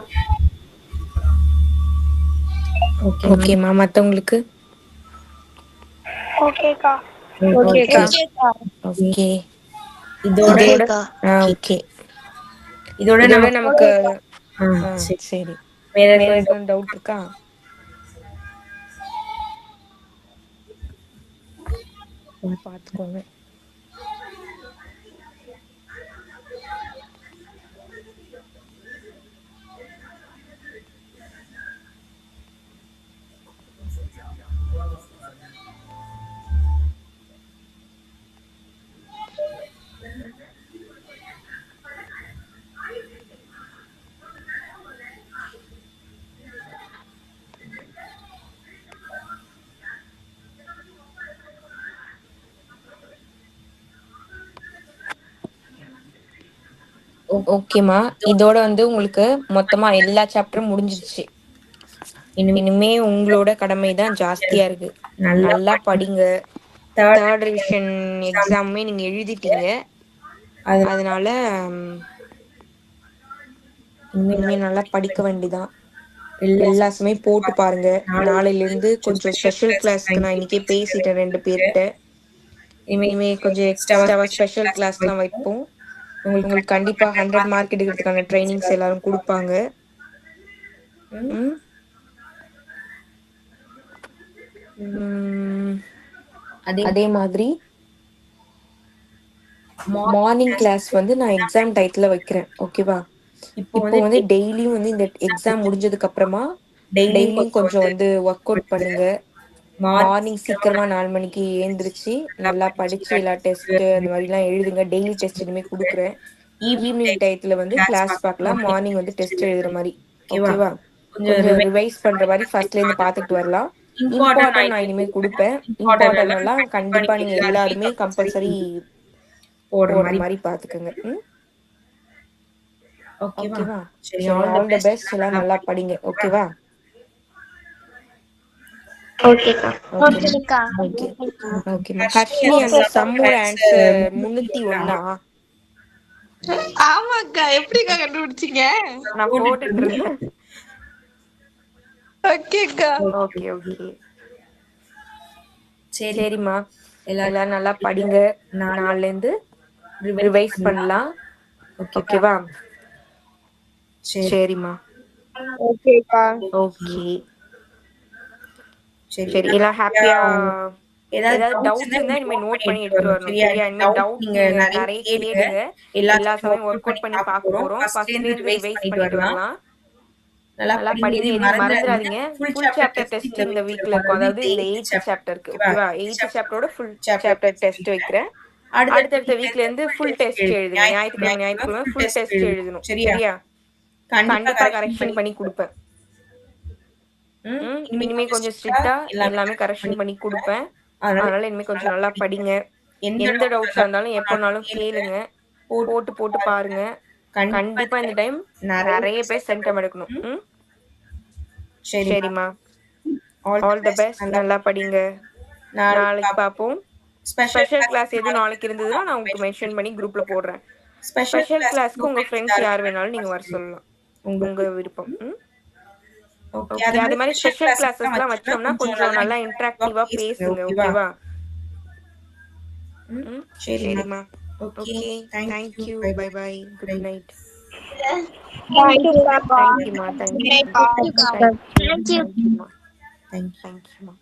ஓகேம்மா. மத்தவங்களுக்கு? ஓகேக்கா. ஓகேக்கா. ஓகே. இதோட ஓகேக்கா. ஓகே. இதோட நமக்கு சரி. வேற ஏதாவது டவுட் இருக்கா? பாத்துக்கோங்க. ஓகேம்மா. இதோட வந்து உங்களுக்கு மொத்தமா எல்லா சாப்டரும் முடிஞ்சிருச்சு. இனிமே உங்களோட கடமை தான் ஜாஸ்தியா இருக்கு. நல்லா படிங்க. 3rd ரிவிஷன் எக்ஸாமுமே நீங்க எழுதிட்டீங்க. அதனால இனிமே நல்லா படிக்க வேண்டிதான். எல்லாமே போட்டு பாருங்க. நாளையில இருந்து கொஞ்சம் ஸ்பெஷல் கிளாஸ்க்கு நான் இன்னைக்கே பேசிட்டேன் 2 பேர்கிட்ட. இனிமே கொஞ்சம் எக்ஸ்ட்ராவா ஸ்பெஷல் கிளாஸ்லாம் வைப்போம். உங்களுக்கு கண்டிப்பா 100 மார்க் எடுக்கிறதுக்கான ட்ரைனிங்ஸ் எல்லாரும் கொடுப்பாங்க. அதே மாதிரி மார்னிங் கிளாஸ் வந்து நான் எக்ஸாம் டயத்துல வைக்கிறேன். ஓகேவா? இப்போ வந்து டெய்லியும் வந்து இந்த எக்ஸாம் முடிஞ்சதுக்கு அப்புறமா டெய்லியும் கொஞ்சம் வந்து ஒர்க் அவுட் பண்ணுங்க. மார்னிங் சீக்கிரமா 4 மணிக்கு ஏந்திரிச்சு நல்லா படிச்சு எல்லா டெஸ்ட் அந்த மாதிரிலாம் எழுதுங்க. டெய்லி டெஸ்ட் இனிமே கொடுக்குறேன். ஈவினிங் டயத்துல வந்து கிளாஸ் பார்க்கலாம். மார்னிங் வந்து டெஸ்ட் எழுதுற மாதிரி. ஓகேவா? கொஞ்சம் ரிவைஸ் பண்ற மாதிரி ஃபர்ஸ்ட்ல இருந்து பார்த்துட்டு வரலாம். இம்பார்ட்டன்ட் நான் இனிமே கொடுப்பேன். இம்பார்ட்டன்ட் எல்லாம் கண்டிப்பா நீங்க எல்லாருமே கம்பல்சரி போடுற மாதிரி பாத்துக்கோங்க. ஓகேவா? சரி, ஆல் தி பெஸ்ட். எல்லாம் நல்லா படிங்க. ஓகேவா? ஓகேக்கா. ஓகேக்கா. ஓகேமா. ஹர்ஷினி அந்த சம்மோட ஆன்சர் 301. ஆமாக்கா. எப்படிக்கா கண்டுபிடிச்சீங்க? நான் போட்டுட்டு இருந்தேன். ஓகேக்கா. ஓகே. சரிம்மா. எல்லாரும் நல்லா படிங்க. நாளைல இருந்து ரிவைஸ் பண்ணலாம். ஓகேவா? சரி சரிம்மா. ஓகேக்கா. ஓகே. சரி சரி எல்லாம் ஹாப்பியா ஏதாவது ஏதாவது டவுட்ஸ் டவுட்ஸ் இருந்தா இருந்தா நீங்க இனிமே நோட் நோட் பண்ணி பண்ணி எடுத்துட்டு எடுத்துட்டு வரணும். வரணும். சரியா? சரியா? இனிமே டவுட் நீங்க நீங்க நிறைய நிறைய கேளுங்க. கேளுங்க. எல்லா எல்லா சமயம் சமயம் ஒர்க் ஒர்க் அவுட் பண்ணி பார்க்க பார்க்க போறோம். போறோம். ஃபர்ஸ்ட்ல ஃபர்ஸ்ட்ல இருந்து இருந்து ரிவைஸ் ரிவைஸ் பண்ணிட்டு பண்ணிட்டு வரலாம். வரலாம். நல்லா நல்லா படிங்க. படிங்க. எதையும் எதையும் மறந்துடாதீங்க. மறந்துடாதீங்க. Full full chapter chapter test test இந்த இந்த வீக்ல வீக்ல இருக்கும். இருக்கும். அதாவது அதாவது இந்த இந்த 8th 8th சாப்டருக்கு. ஓகேவா? ஓகேவா? 8th 8th சாப்டரோட full chapter chapter test test வைக்கிறேன். வைக்கிறேன். அடுத்தடுத்த அடுத்தடுத்த வீக்ல வீக்ல இருந்து இருந்து ஃபுல் ஃபுல் டெஸ்ட் டெஸ்ட் எழுதுங்க. எழுதுங்க. ஞாயிற்றுக்கிழமை ஞாயிற்றுக்கிழமை ஃபுல் ஃபுல் டெஸ்ட் டெஸ்ட் எழுதணும். எழுதணும். சரியா? சரியா? கண்டிப்பா கண்டிப்பா கரெக்ஷன் கரெக்ஷன் பண்ணி பண்ணி கொடுப்பேன். குடுப்பேன். இனிமே இனிமே கொஞ்சம் கொஞ்சம் ஸ்ட்ரிக்ட்டா ஸ்ட்ரிக்ட்டா எல்லாமே எல்லாமே கரெக்ஷன் கரெக்ஷன் பண்ணி பண்ணி கொடுப்பேன். குடுப்பேன். அதனால அதனால இனிமே கொஞ்சம் கொஞ்சம் நல்லா நல்லா படிங்க. படிங்க. எந்த டவுட்ஸா டவுட்ஸா இருந்தாலும் இருந்தாலும் எப்போனாலும் கேளுங்க. போட்டு போட்டு பாருங்க. கண்டிப்பா இந்த டைம் நிறைய பேர் சென்டம் எடுக்கணும். ம். சரிம்மா. சரிம்மா. All the all the best. Best. நல்லா நல்லா படிங்க. நாளைக்கு பார்ப்போம். பார்ப்போம். ஸ்பெஷல் ஸ்பெஷல் கிளாஸ் கிளாஸ் எதுவும் நாளைக்கு நாளைக்கு இருந்ததுன்னா இருந்ததுன்னா நான் நான் உங்களுக்கு மென்ஷன் மென்ஷன் பண்ணி பண்ணி குரூப்ல குரூப்ல போடுறேன். போடுறேன். ஸ்பெஷல் ஸ்பெஷல் கிளாஸ்க்கு கிளாஸ்க்கு உங்க உங்க ஃப்ரெண்ட்ஸ் ஃப்ரெண்ட்ஸ் யார் யார் வேணாலும் வேணாலும் நீங்க நீங்க வர வர சொல்லலாம். சொல்லலாம். உங்க விருப்பம். ம். ஓகே. ஓகே. அது மாதிரி ஸ்பெஷல் கிளாஸஸ்லாம் கிளாஸஸ்லாம் வச்சோம்னா வச்சோம்னா கொஞ்சம் நல்லா நல்லா இன்டராக்டிவா இன்டராக்டிவா பேசுங்க. ஓகேவா? ம். சரிம்மா. சரிம்மா. Okay. Okay. Thank you. Thank you. Bye bye bye. Bye. Good night. தேங்க்யூக்கா. தேங்க்யூம்மா. தேங்க்யூ. தேங்க்யூக்கா. தேங்க்யூம்மா. Thank you. தேங்க்யூம்மா. Thank you. தேங்க்யூம்மா.